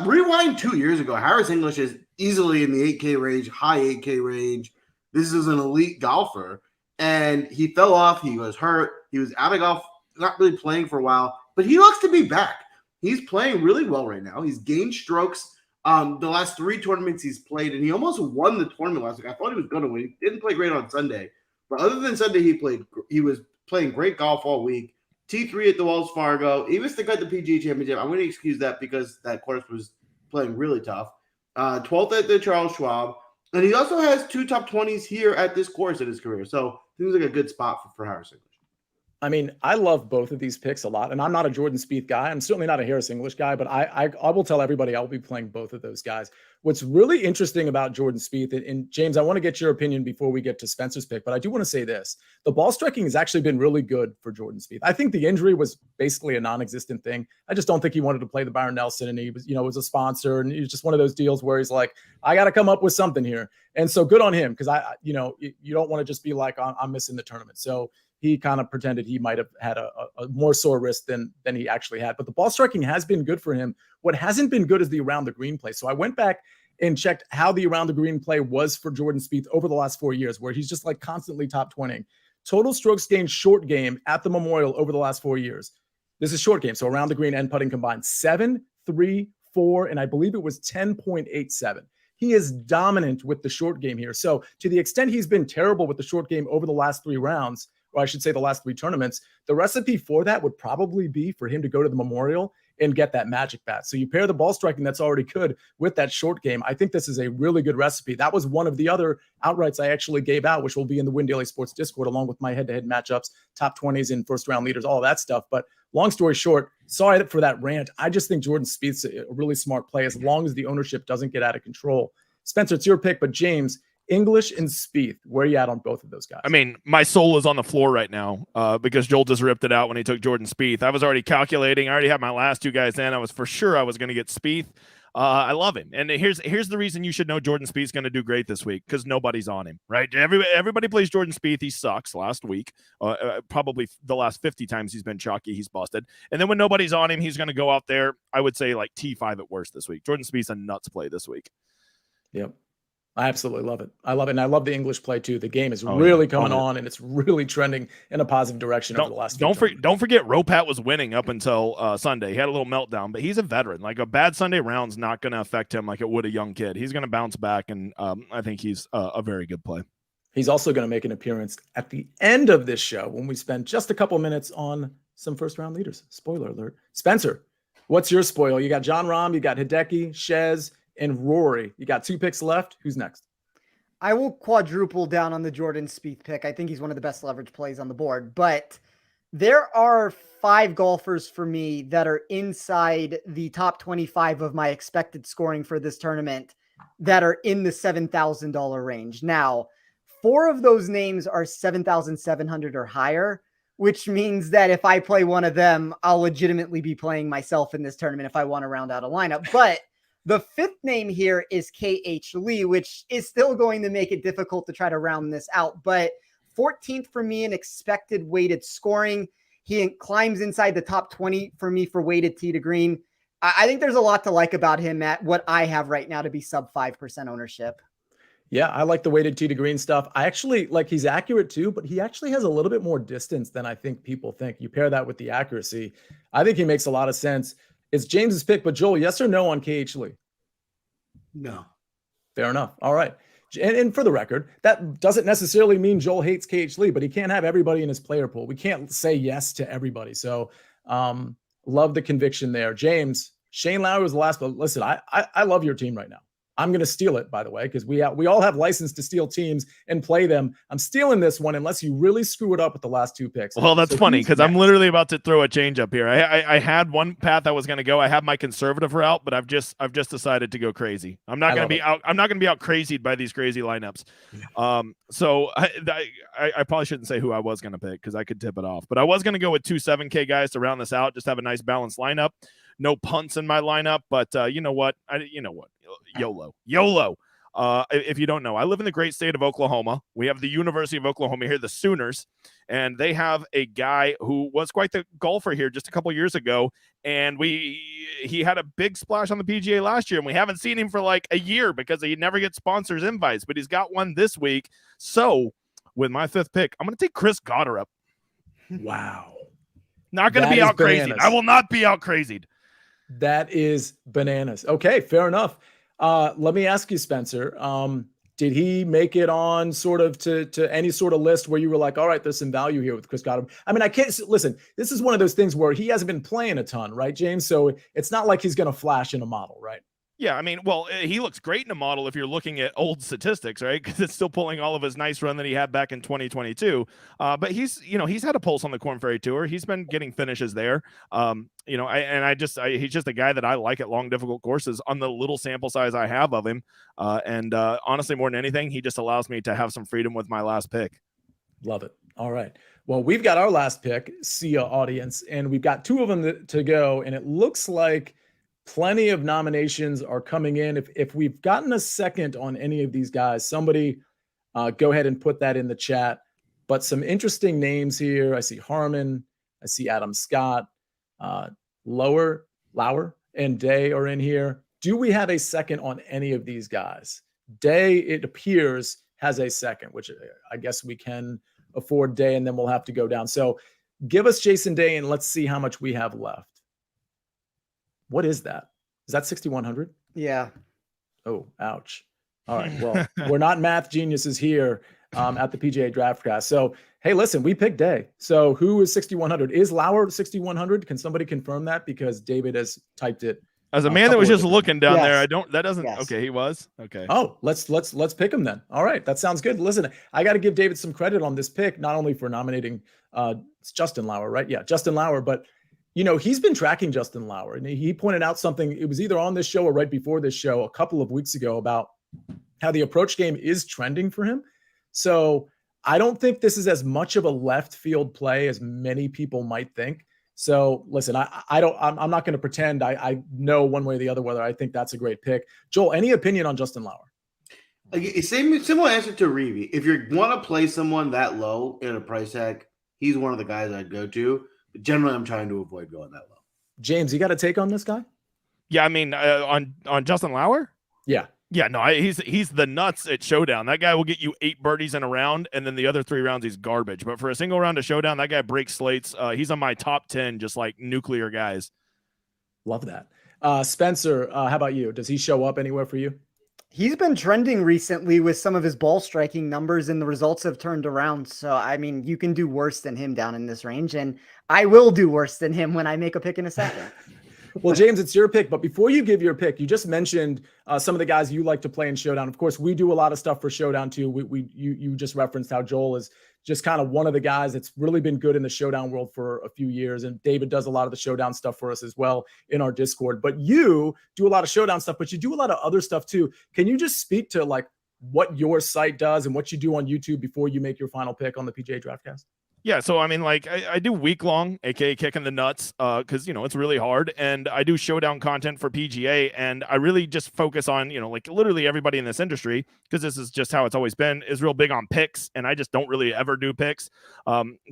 rewind 2 years ago, Harris English is easily in the 8K range, high 8K range. This is an elite golfer, and he fell off. He was hurt. He was out of golf, not really playing for a while, but he looks to be back. He's playing really well right now. He's gained strokes the last 3 tournaments he's played, and he almost won the tournament last week. I thought he was going to win. He didn't play great on Sunday, but other than Sunday, he was playing great golf all week. T3 at the Wells Fargo. He was the guy at the PGA Championship. I'm going to excuse that because that course was playing really tough. 12th at the Charles Schwab. And he also has 2 top 20s here at this course in his career. So seems like a good spot for Harris English. I mean, I love both of these picks a lot, and I'm not a Jordan Spieth guy. I'm certainly not a Harris English guy, but I will tell everybody I will be playing both of those guys. What's really interesting about Jordan Spieth, and James, I want to get your opinion before we get to Spencer's pick, but I do want to say this. The ball striking has actually been really good for Jordan Spieth. I think the injury was basically a non-existent thing. I just don't think he wanted to play the Byron Nelson, and he was, was a sponsor, and he was just one of those deals where he's like, I got to come up with something here. And so good on him, because you don't want to just be like, I'm missing the tournament. So he kind of pretended he might have had a more sore wrist than he actually had. But the ball striking has been good for him. What hasn't been good is the around the green play. So I went back and checked how the around the green play was for Jordan Spieth over the last 4 years, where he's just like constantly top 20. Total strokes gained short game at the Memorial over the last 4 years. This is short game, so around the green and putting combined. 7, 3, 4, and I believe it was 10.87. He is dominant with the short game here. So to the extent he's been terrible with the short game over the last 3 rounds, or I should say the last 3 tournaments, the recipe for that would probably be for him to go to the Memorial and get that magic bat. So you pair the ball striking that's already good with that short game. I think this is a really good recipe. That was one of the other outrights I actually gave out, which will be in the WinDaily Sports Discord, along with my head-to-head matchups, top 20s and first-round leaders, all that stuff. But long story short, sorry for that rant. I just think Jordan Spieth's a really smart play as long as the ownership doesn't get out of control. Spencer, it's your pick, but James, English and Spieth. Where are you at on both of those guys? I mean, my soul is on the floor right now because Joel just ripped it out when he took Jordan Spieth. I was already calculating. I already had my last two guys in. I was for sure I was going to get Spieth. I love him. And here's the reason you should know Jordan Spieth's going to do great this week, because nobody's on him, right? Everybody plays Jordan Spieth. He sucks last week. Probably the last 50 times he's been chalky, he's busted. And then when nobody's on him, he's going to go out there, I would say like T5 at worst this week. Jordan Spieth's a nuts play this week. Yep. I absolutely love it. I love it. And I love the English play too. The game is really coming on, and it's really trending in a positive direction over the last Don't forget Ropat was winning up until Sunday. He had a little meltdown, but he's a veteran. Like, a bad Sunday round's not going to affect him like it would a young kid. He's going to bounce back, and I think he's a very good play. He's also going to make an appearance at the end of this show when we spend just a couple minutes on some first-round leaders. Spoiler alert. Spencer, what's your spoil? You got John Rahm, you got Hideki, Shez, and Rory. You got 2 picks left. Who's next? I will quadruple down on the Jordan Spieth pick. I think he's one of the best leverage plays on the board, but there are 5 golfers for me that are inside the top 25 of my expected scoring for this tournament that are in the $7,000 range. Now, 4 of those names are 7,700 or higher, which means that if I play one of them, I'll legitimately be playing myself in this tournament if I want to round out a lineup. But the 5th name here is KH Lee, which is still going to make it difficult to try to round this out. But 14th for me in expected weighted scoring. He climbs inside the top 20 for me for weighted tee to green. I think there's a lot to like about him at what I have right now to be sub 5% ownership. Yeah, I like the weighted tee to green stuff. I actually like, he's accurate too, but he actually has a little bit more distance than I think people think. You pair that with the accuracy, I think he makes a lot of sense. It's James's pick, but Joel, yes or no on KH Lee? No. Fair enough. All right. And for the record, that doesn't necessarily mean Joel hates KH Lee, but he can't have everybody in his player pool. We can't say yes to everybody. So love the conviction there. James, Shane Lowry was the last, but listen, I love your team right now. I'm going to steal it, by the way, because we all have license to steal teams and play them. I'm stealing this one unless you really screw it up with the last 2 picks. Well, that's funny because I'm literally about to throw a change up here. I had one path I was going to go. I have my conservative route, but I've just decided to go crazy. I'm not going to be out. I'm not going to be out crazied by these crazy lineups. So I probably shouldn't say who I was going to pick because I could tip it off. But I was going to go with 2 7K guys to round this out. Just have a nice balanced lineup. No punts in my lineup, but you know what? YOLO. If you don't know, I live in the great state of Oklahoma. We have the University of Oklahoma here, the Sooners, and they have a guy who was quite the golfer here just a couple years ago, and he had a big splash on the PGA last year, and we haven't seen him for like a year because he never gets sponsors invites, but he's got one this week. So with my 5th pick, I'm going to take Chris Goddard up. Wow. Not going to be out crazy. I will not be out crazied. That is bananas. Okay, fair enough. Let me ask you, Spencer, did he make it on sort of to any sort of list where you were like, all right, there's some value here with Chris Goddard? I mean, I can't listen. This is one of those things where he hasn't been playing a ton, right, James? So it's not like he's going to flash in a model, right? Yeah, I mean, well, he looks great in a model if you're looking at old statistics, right? Because it's still pulling all of his nice run that he had back in 2022. But he's had a pulse on the Korn Ferry Tour. He's been getting finishes there. He's just a guy that I like at long, difficult courses on the little sample size I have of him. Honestly, more than anything, he just allows me to have some freedom with my last pick. Love it. All right. Well, we've got our last pick, see ya, audience, and we've got 2 of them to go, and it looks like plenty of nominations are coming in. If we've gotten a second on any of these guys, somebody go ahead and put that in the chat. But some interesting names here. I see Harmon. I see Adam Scott. Lauer, and Day are in here. Do we have a second on any of these guys? Day, it appears, has a second, which I guess we can afford Day, and then we'll have to go down. So give us Jason Day, and let's see how much we have left. What is that? Is that 6,100? Yeah. Oh, ouch. All right. Well, we're not math geniuses here at the PGA Draft Cast. So, hey, listen, we picked Day. So who is 6,100? Is Lauer 6,100? Can somebody confirm that? Because David has typed it. As a man that was just looking down there, okay, he was. Okay. Oh, let's pick him then. All right. That sounds good. Listen, I got to give David some credit on this pick, not only for nominating it's Justin Lauer, right? Yeah, Justin Lauer, but he's been tracking Justin Lauer, and he pointed out something. It was either on this show or right before this show a couple of weeks ago about how the approach game is trending for him. So I don't think this is as much of a left field play as many people might think. So listen, I'm not going to pretend I know one way or the other whether I think that's a great pick. Joel, any opinion on Justin Lauer? Similar answer to Reeve. If you want to play someone that low in a price tag, he's one of the guys I'd go to. But generally, I'm trying to avoid going that low. James, you got a take on this guy? Yeah, I mean, on Justin Lauer? Yeah. Yeah, no, he's the nuts at Showdown. That guy will get you 8 birdies in a round, and then the other 3 rounds he's garbage. But for a single round of Showdown, that guy breaks slates. He's on my top 10, just like nuclear guys. Love that. Spencer, how about you? Does he show up anywhere for you? He's been trending recently with some of his ball striking numbers, and the results have turned around. So, I mean, you can do worse than him down in this range, and I will do worse than him when I make a pick in a second. Well, James, it's your pick. But before you give your pick, you just mentioned some of the guys you like to play in Showdown. Of course, we do a lot of stuff for Showdown too. You just referenced how Joel is just kind of one of the guys that's really been good in the Showdown world for a few years. And David does a lot of the Showdown stuff for us as well in our Discord. But you do a lot of Showdown stuff, but you do a lot of other stuff too. Can you just speak to like what your site does and what you do on YouTube before you make your final pick on the PGA DraftCast? Yeah, so I mean, like I do week long, aka kicking the nuts, because it's really hard, and I do Showdown content for PGA, and I really just focus on like literally everybody in this industry, because this is just how it's always been, is real big on picks, and I just don't really ever do picks.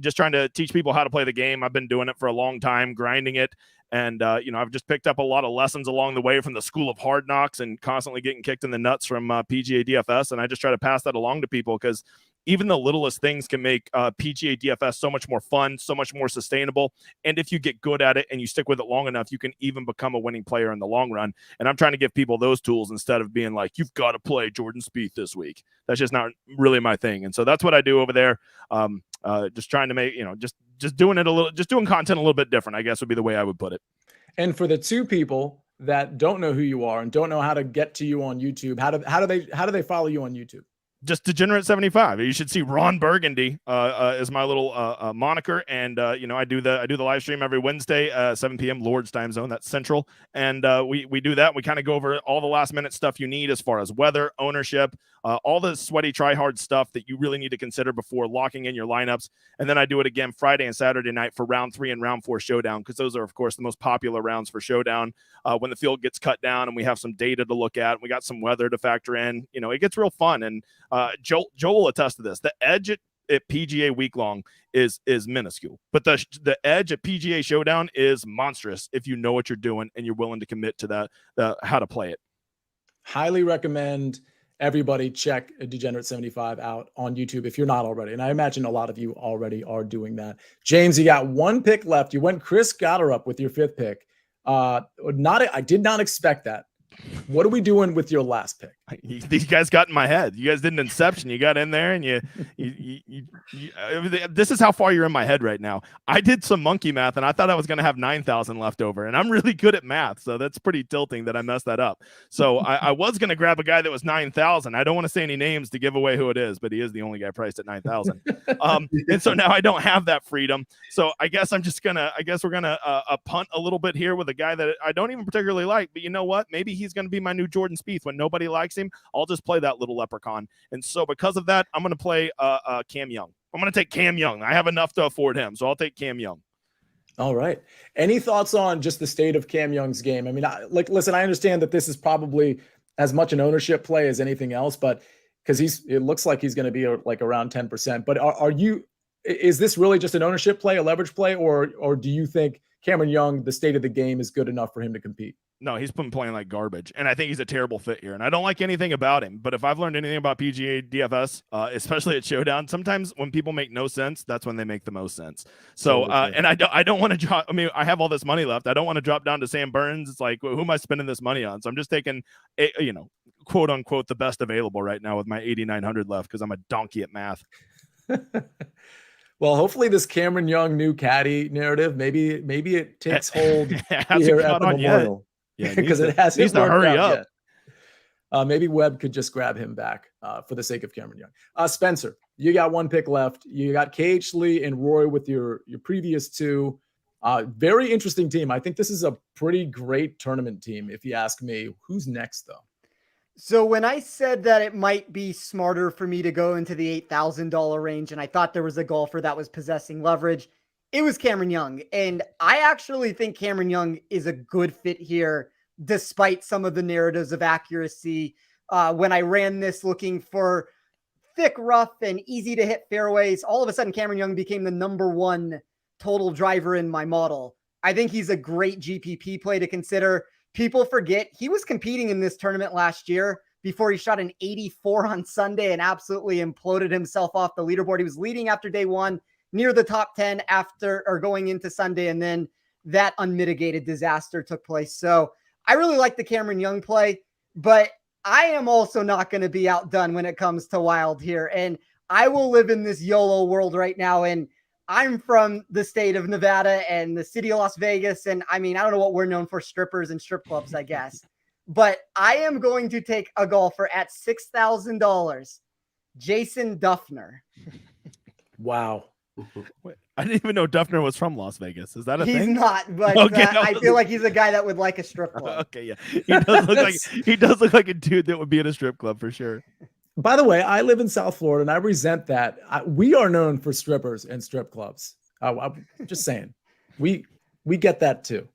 Just trying to teach people how to play the game. I've been doing it for a long time, grinding it. And, I've just picked up a lot of lessons along the way from the school of hard knocks and constantly getting kicked in the nuts from PGA DFS. And I just try to pass that along to people, because even the littlest things can make PGA DFS so much more fun, so much more sustainable. And if you get good at it and you stick with it long enough, you can even become a winning player in the long run. And I'm trying to give people those tools instead of being like, you've got to play Jordan Spieth this week. That's just not really my thing. And so that's what I do over there. Just trying to make, just doing it just doing content a little bit different, I guess would be the way I would put it. And for the 2 people that don't know who you are and don't know how to get to you on YouTube, how do they follow you on YouTube? Just Degenerate75. You should see Ron Burgundy is my little moniker, and I do the live stream every Wednesday 7 p.m. Lord's time zone. That's Central, and we do that. We kind of go over all the last minute stuff you need as far as weather, ownership, all the sweaty try hard stuff that you really need to consider before locking in your lineups. And then I do it again Friday and Saturday night for round 3 and round 4 Showdown, because those are of course the most popular rounds for Showdown. When the field gets cut down and we have some data to look at, we got some weather to factor in. It gets real fun. And Joel will attest to this. The edge at PGA week long is minuscule, but the edge at PGA Showdown is monstrous if you know what you're doing and you're willing to commit to how to play it. Highly recommend everybody check Degenerate75 out on YouTube if you're not already. And I imagine a lot of you already are doing that. James, you got 1 pick left. You went Chris Gotterup with your 5th pick. I did not expect that. What are we doing with your last pick? These guys got in my head. You guys did an inception. You got in there and you this is how far you're in my head right now. I did some monkey math and I thought I was going to have 9,000 left over, and I'm really good at math. So that's pretty tilting that I messed that up. So I was going to grab a guy that was 9,000. I don't want to say any names to give away who it is, but he is the only guy priced at 9,000. And so now I don't have that freedom. So I guess we're going to punt a little bit here with a guy that I don't even particularly like, but you know what? Maybe he's going to be my new Jordan Spieth. When nobody likes him, I'll just play that little leprechaun. And so because of that, I'm going to play Cam Young. I'm going to take Cam Young. I have enough to afford him, so I'll take Cam Young. All right. Any thoughts on just the state of Cam Young's game? I mean, listen, I understand that this is probably as much an ownership play as anything else, but because it looks like he's going to be like around 10%. But is this really just an ownership play, a leverage play, or do you think Cameron Young, the state of the game, is good enough for him to compete? No, he's been playing like garbage, and I think he's a terrible fit here. And I don't like anything about him. But if I've learned anything about PGA DFS, especially at Showdown, sometimes when people make no sense, that's when they make the most sense. So, and I don't want to drop. I mean, I have all this money left. I don't want to drop down to Sam Burns. It's like, who am I spending this money on? So I'm just taking, quote unquote, the best available right now with my 8,900 left because I'm a donkey at math. Well, hopefully this Cameron Young new caddy narrative, maybe it takes hold here at the Memorial. Yeah, because it hasn't needs to hurry up. Yet. Maybe Webb could just grab him back for the sake of Cameron Young. Spencer, you got 1 pick left. You got KH Lee and Roy with your previous 2. Very interesting team. I think this is a pretty great tournament team, if you ask me. Who's next, though? So when I said that it might be smarter for me to go into the $8,000 range, and I thought there was a golfer that was possessing leverage, it was Cameron Young. And I actually think Cameron Young is a good fit here, despite some of the narratives of accuracy. When I ran this looking for thick, rough, and easy to hit fairways, all of a sudden Cameron Young became the number one total driver in my model. I think he's a great GPP play to consider. People forget he was competing in this tournament last year before he shot an 84 on Sunday and absolutely imploded himself off the leaderboard. He was leading after day one, near the top 10 after or going into Sunday, and then that unmitigated disaster took place. So I really like the Cameron Young play, but I am also not going to be outdone when it comes to wild here. And I will live in this YOLO world right now. And I'm from the state of Nevada and the city of Las Vegas. And I mean, I don't know what we're known for, strippers and strip clubs, I guess. But I am going to take a golfer at $6,000, Jason Duffner. Wow. Wait, I didn't even know Duffner was from Las Vegas. Is that a He's thing? not, but Okay, I feel like he's a guy that would like a strip club. Okay, yeah. He does look like a dude that would be at a strip club for sure. By the way, I live in South Florida and I resent that. We are known for strippers and strip clubs. I'm just saying, we get that too.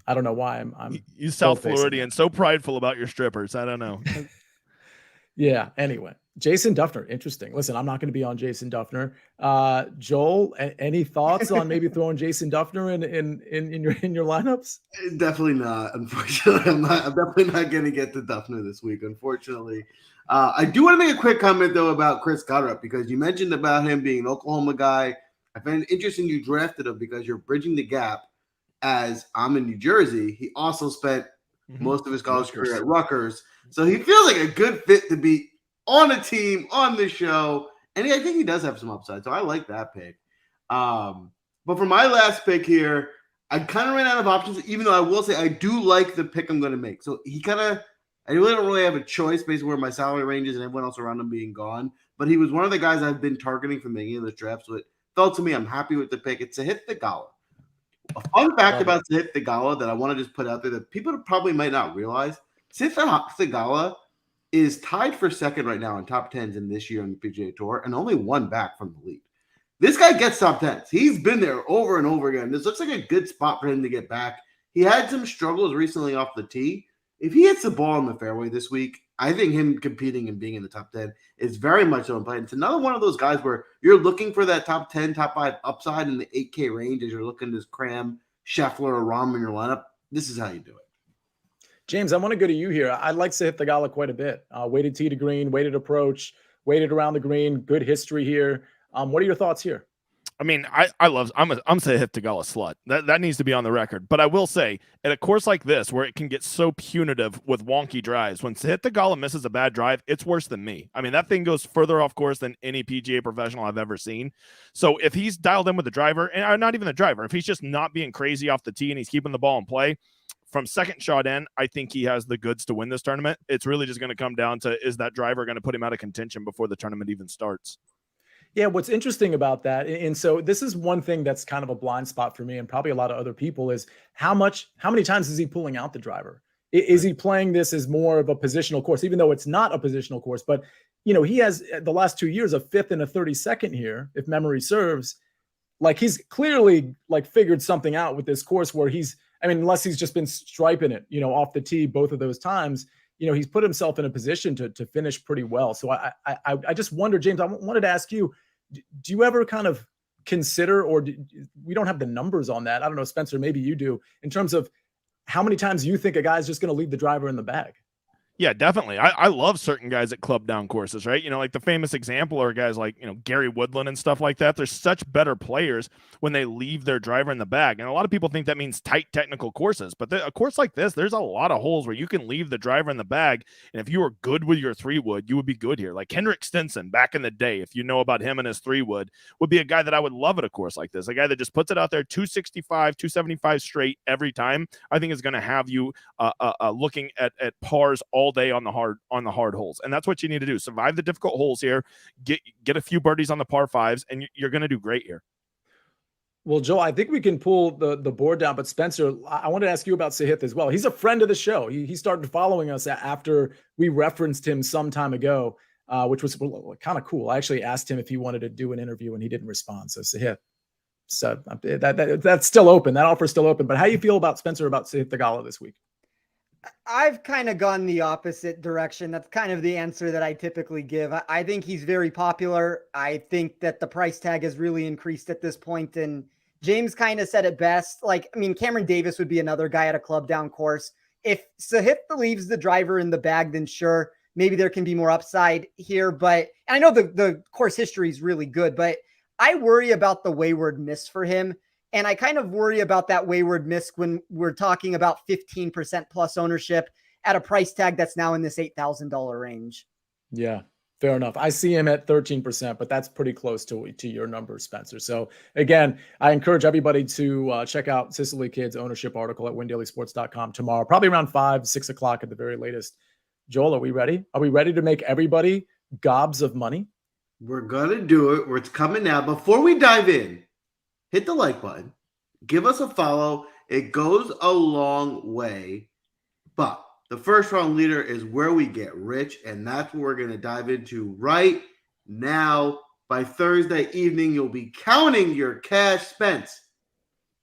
I don't know why I'm you South Floridian, so prideful about your strippers. I don't know. Yeah. Anyway, Jason Duffner, interesting. Listen, I'm not going to be on Jason Duffner. Joel, any thoughts on maybe throwing Jason Duffner in your lineups? Definitely not. Unfortunately, I'm definitely not going to get to Duffner this week. Unfortunately, I do want to make a quick comment though about Chris Goddard, because you mentioned about him being an Oklahoma guy. I find it interesting you drafted him because you're bridging the gap. As I'm in New Jersey, he also spent most of his college career at Rutgers, so he feels like a good fit to be on a team on the show. And I think he does have some upside, so I like that pick. But for my last pick here, I kind of ran out of options, even though I will say I do like the pick I'm going to make. So I really don't really have a choice based on where my salary range is and everyone else around him being gone. But he was one of the guys I've been targeting from the beginning of this draft, so it felt to me I'm happy with the pick. It's Sahith Theegala. A fun fact about Sahith Theegala that I want to just put out there that people probably might not realize: Sahith Theegala is tied for second right now in top 10s in this year on the PGA Tour, and only one back from the lead. This guy gets top 10s. He's been there over and over again. This looks like a good spot for him to get back. He had some struggles recently off the tee. If he hits the ball in the fairway this week, I think him competing and being in the top 10 is very much so in play. It's another one of those guys where you're looking for that top 10, top 5 upside in the 8K range as you're looking to cram Scheffler or Rahm in your lineup. This is how you do it. James, I want to go to you here. I like Sahith Theegala quite a bit. Weighted tee to green, weighted approach, weighted around the green, good history here. What are your thoughts here? I mean, I'm Sahith Theegala slut. That needs to be on the record. But I will say, at a course like this, where it can get so punitive with wonky drives, when Sahith Theegala misses a bad drive, it's worse than me. I mean, that thing goes further off course than any PGA professional I've ever seen. So if he's dialed in with the driver, and not even the driver, if he's just not being crazy off the tee and he's keeping the ball in play, from second shot in, I think he has the goods to win this tournament. It's really just going to come down to, is that driver going to put him out of contention before the tournament even starts? Yeah, what's interesting about that, and so this is one thing that's kind of a blind spot for me and probably a lot of other people, is how many times is he pulling out the driver? Is he playing this as more of a positional course, even though it's not a positional course? But, he has the last 2 years a 5th and a 32nd here, if memory serves. Like, he's clearly figured something out with this course where unless he's just been striping it, off the tee both of those times, he's put himself in a position to finish pretty well. So I just wonder, James, I wanted to ask you, do you ever kind of consider, or we don't have the numbers on that, I don't know, Spencer, maybe you do, in terms of how many times you think a guy's just going to leave the driver in the bag? Yeah, definitely. I love certain guys at club down courses, right? Like the famous example are guys like, Gary Woodland and stuff like that. They're such better players when they leave their driver in the bag. And a lot of people think that means tight technical courses, but a course like this, there's a lot of holes where you can leave the driver in the bag. And if you were good with your 3-wood, you would be good here. Like Henrik Stenson back in the day, if you know about him and his 3-wood, would be a guy that I would love at a course like this. A guy that just puts it out there 265, 275 straight every time. I think is going to have you looking at pars all day on the hard holes. And that's what you need to do. Survive the difficult holes here, get a few birdies on the par 5s, and you're going to do great here. Well, Joel, I think we can pull the board down, but Spencer, I wanted to ask you about Sahith as well. He's a friend of the show. He started following us after we referenced him some time ago, which was kind of cool. I actually asked him if he wanted to do an interview and he didn't respond. So Sahith, so that's still open. That offer's still open. But how do you feel about Spencer, about Sahith Theegala this week? I've kind of gone the opposite direction. That's kind of the answer that I typically give. I think he's very popular. I think that the price tag has really increased at this point. And James kind of said it best. Like, I mean, Cameron Davis would be another guy at a club down course. If Sahith leaves the driver in the bag, then sure, maybe there can be more upside here. But and I know the course history is really good, but I worry about the wayward miss for him. And I kind of worry about that wayward miss when we're talking about 15% plus ownership at a price tag that's now in this $8,000 range. Yeah, fair enough. I see him at 13%, but that's pretty close to your number, Spencer. So again, I encourage everybody to check out Sicily Kid's ownership article at WinDailySports.com tomorrow, probably around 5, 6 o'clock at the very latest. Joel, are we ready? Are we ready to make everybody gobs of money? We're going to do it. It's coming now. Before we dive in, hit the like button. Give us a follow. It goes a long way. But the first round leader is where we get rich, and that's what we're going to dive into right now. By Thursday evening, you'll be counting your cash. Spence,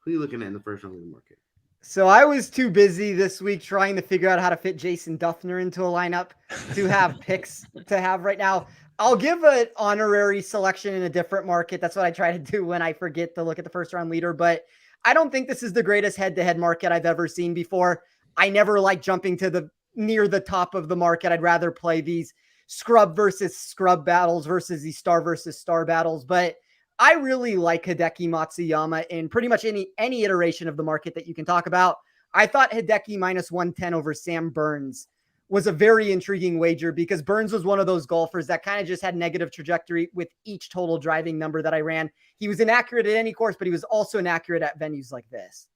who are you looking at in the first round leader market? So I was too busy this week trying to figure out how to fit Jason Duffner into a lineup to have picks to have right now. I'll give an honorary selection in a different market. That's what I try to do when I forget to look at the first round leader. But I don't think this is the greatest head-to-head market I've ever seen before. I never like jumping to near the top of the market. I'd rather play these scrub versus scrub battles versus these star versus star battles. But I really like Hideki Matsuyama in pretty much any iteration of the market that you can talk about. I thought Hideki minus 110 over Sam Burns was a very intriguing wager because Burns was one of those golfers that kind of just had negative trajectory with each total driving number that I ran. He was inaccurate at any course, but he was also inaccurate at venues like this.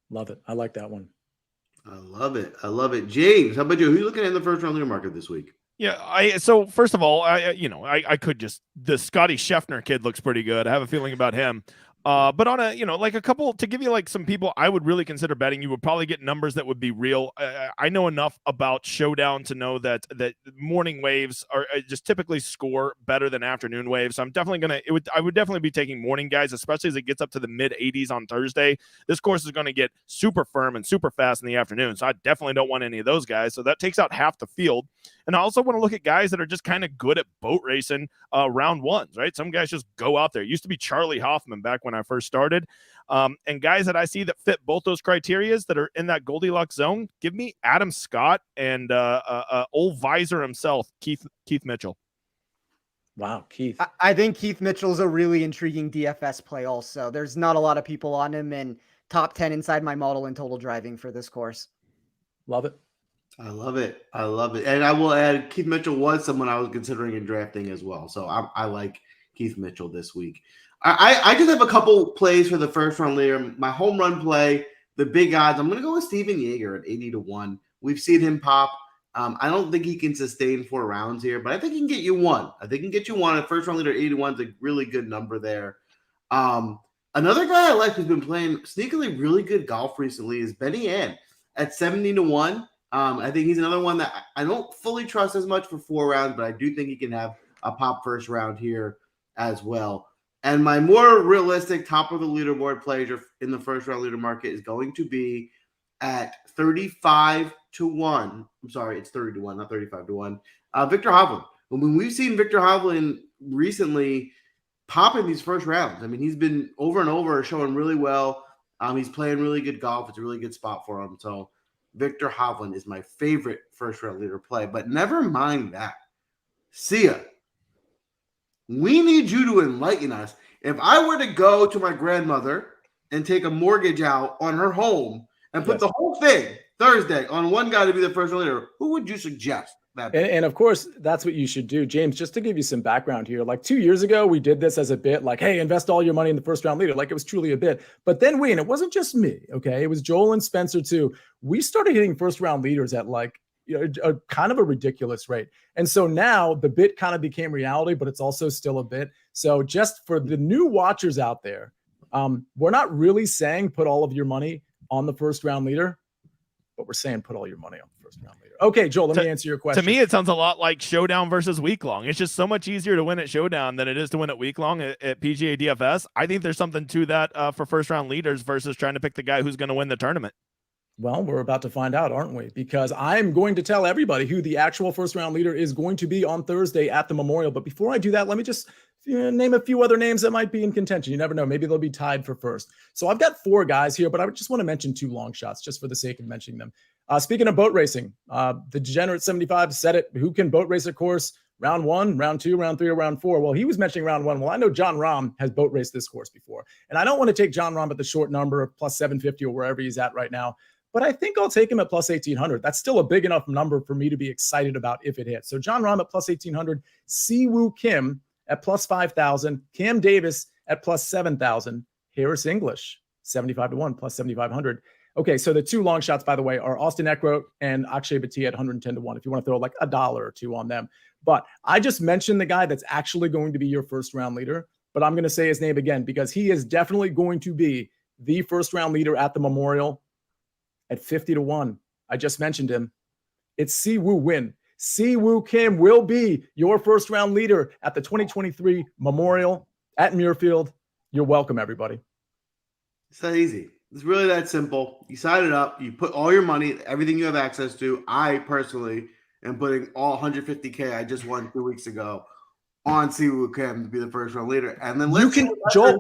Love it. I like that one. I love it. I love it. James, how about you? Who are you looking at in the first round leader market this week? Yeah, so first of all, I could just, the Scotty Scheffner kid looks pretty good. I have a feeling about him. But on like a couple, to give you like some people I would really consider betting, you would probably get numbers that would be real. I know enough about Showdown to know that morning waves are just typically score better than afternoon waves. So I'm definitely I would definitely be taking morning guys, especially as it gets up to the mid 80s on Thursday. This course is going to get super firm and super fast in the afternoon. So I definitely don't want any of those guys. So that takes out half the field. And I also want to look at guys that are just kind of good at boat racing round ones, right? Some guys just go out there. It used to be Charlie Hoffman back when I first started. And guys that I see that fit both those criterias that are in that Goldilocks zone, give me Adam Scott and old visor himself, Keith Mitchell. Wow, Keith. I think Keith Mitchell's a really intriguing DFS play also. There's not a lot of people on him, and top 10 inside my model in total driving for this course. Love it. I love it. I love it. And I will add, Keith Mitchell was someone I was considering in drafting as well. So I like Keith Mitchell this week. I just have a couple plays for the first round leader. My home run play, the big odds. I'm going to go with Steven Yeager at 80-1. We've seen him pop. I don't think he can sustain 4 rounds here, but I think he can get you one. I think he can get you one. A first round leader 81 is a really good number there. Another guy I like who's been playing sneakily really good golf recently is Benny Ann at 70-1. I think he's another one that I don't fully trust as much for 4 rounds, but I do think he can have a pop first round here as well. And my more realistic top of the leaderboard player in the first round leader market is going to be at 35-1. I'm sorry, it's 30-1, not 35-1. Victor Hovland. When we've seen Victor Hovland recently pop in these first rounds, I mean, he's been over and over showing really well. He's playing really good golf. It's a really good spot for him. So Victor Hovland is my favorite first round leader play. But never mind that. Sia, we need you to enlighten us. If I were to go to my grandmother and take a mortgage out on her home and put the whole thing Thursday on one guy to be the first round leader, who would you suggest? And of course, that's what you should do. James, just to give you some background here, like 2 years ago, we did this as a bit, like, hey, invest all your money in the first round leader. Like, it was truly a bit. But then and it wasn't just me, okay? It was Joel and Spencer too. We started hitting first round leaders at like, a kind of a ridiculous rate. And so now the bit kind of became reality, but it's also still a bit. So just for the new watchers out there, We're not really saying put all of your money on the first round leader, but we're saying put all your money on the first round leader. Okay, Joel, let me answer your question. To me, it sounds a lot like Showdown versus week long. It's just so much easier to win at Showdown than it is to win at week long at PGA DFS. I think there's something to that for first round leaders versus trying to pick the guy who's going to win the tournament. Well, we're about to find out, aren't we? Because I'm going to tell everybody who the actual first round leader is going to be on Thursday at the Memorial. But before I do that, let me just name a few other names that might be in contention. You never know. Maybe they'll be tied for first. So I've got 4 guys here, but I just want to mention 2 long shots just for the sake of mentioning them. Speaking of boat racing, the Degenerate75 said it. Who can boat race a course? Round 1, round 2, round 3, or round 4? Well, he was mentioning round 1. Well, I know John Rahm has boat raced this course before. And I don't want to take John Rahm at the short number of plus 750 or wherever he's at right now. But I think I'll take him at plus 1,800. That's still a big enough number for me to be excited about if it hits. So John Rahm at plus 1,800, Siwoo Kim at plus 5,000, Cam Davis at plus 7,000, Harris English 75-1 plus 7,500. Okay, so the 2 long shots, by the way, are Austin Eckroat and Akshay Bhatia at 110-1. If you want to throw like $1 or 2 on them, but I just mentioned the guy that's actually going to be your first round leader. But I'm going to say his name again because he is definitely going to be the first round leader at the Memorial. At 50-1, I just mentioned him. It's Siwoo Win. Siwoo Kim will be your first round leader at the 2023 Memorial at Muirfield. You're welcome, everybody. It's that easy. It's really that simple. You sign it up. You put all your money, everything you have access to. I personally am putting all $150K I just won 2 weeks ago on Siwoo Kim to be the first round leader. And then Joel,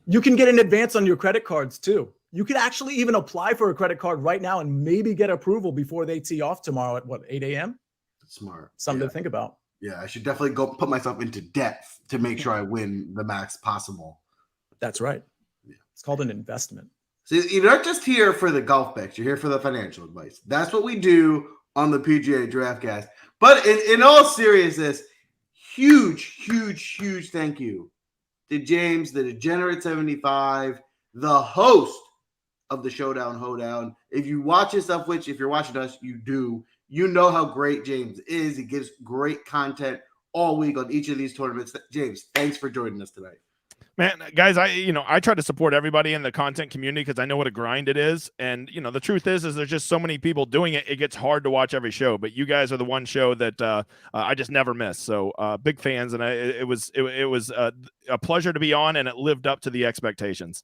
you can get an advance on your credit cards too. You could actually even apply for a credit card right now and maybe get approval before they tee off tomorrow at 8 a.m.? Smart. Something to think about. Yeah, I should definitely go put myself into debt to make sure I win the max possible. That's right. Yeah. It's called an investment. So you're not just here for the golf picks. You're here for the financial advice. That's what we do on the PGA DraftCast. But in all seriousness, huge thank you to James, the Degenerate75, the host of the Showdown Hoedown. If you watch his stuff, which if you're watching us, you do, you know how great James is. He gives great content all week on each of these tournaments. James, thanks for joining us tonight. Man, guys, I try to support everybody in the content community because I know what a grind it is. And, the truth is there's just so many people doing it. It gets hard to watch every show, but you guys are the one show that I just never miss. So big fans. And it was a pleasure to be on, and it lived up to the expectations.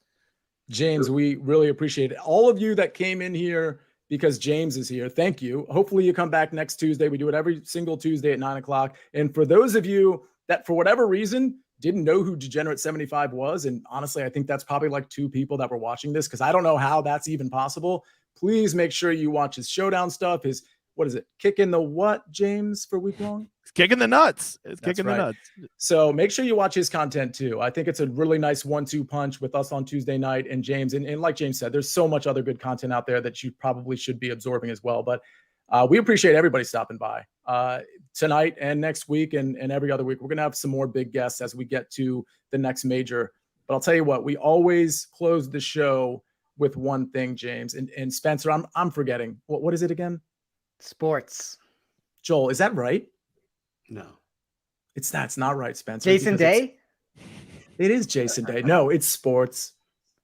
James, we really appreciate it. All of you that came in here because James is here, thank you. Hopefully you come back next Tuesday. We do it every single Tuesday at 9 o'clock. And for those of you that for whatever reason didn't know who Degenerate75 was, and honestly, I think that's probably like 2 people that were watching this because I don't know how that's even possible. Please make sure you watch his Showdown stuff. His, what is it? Kicking the what, James, for week long? It's kicking the nuts. It's That's kicking right. the nuts. So make sure you watch his content too. I think it's a really nice 1-2 punch with us on Tuesday night and James. And like James said, there's so much other good content out there that you probably should be absorbing as well. But we appreciate everybody stopping by tonight and next week and every other week. We're going to have some more big guests as we get to the next major. But I'll tell you what, we always close the show with one thing, James. And Spencer, I'm forgetting. What is it again? Sports. Joel, is that right? No. It's not right, Spencer. Jason Day? It is Jason Day. No, it's sports.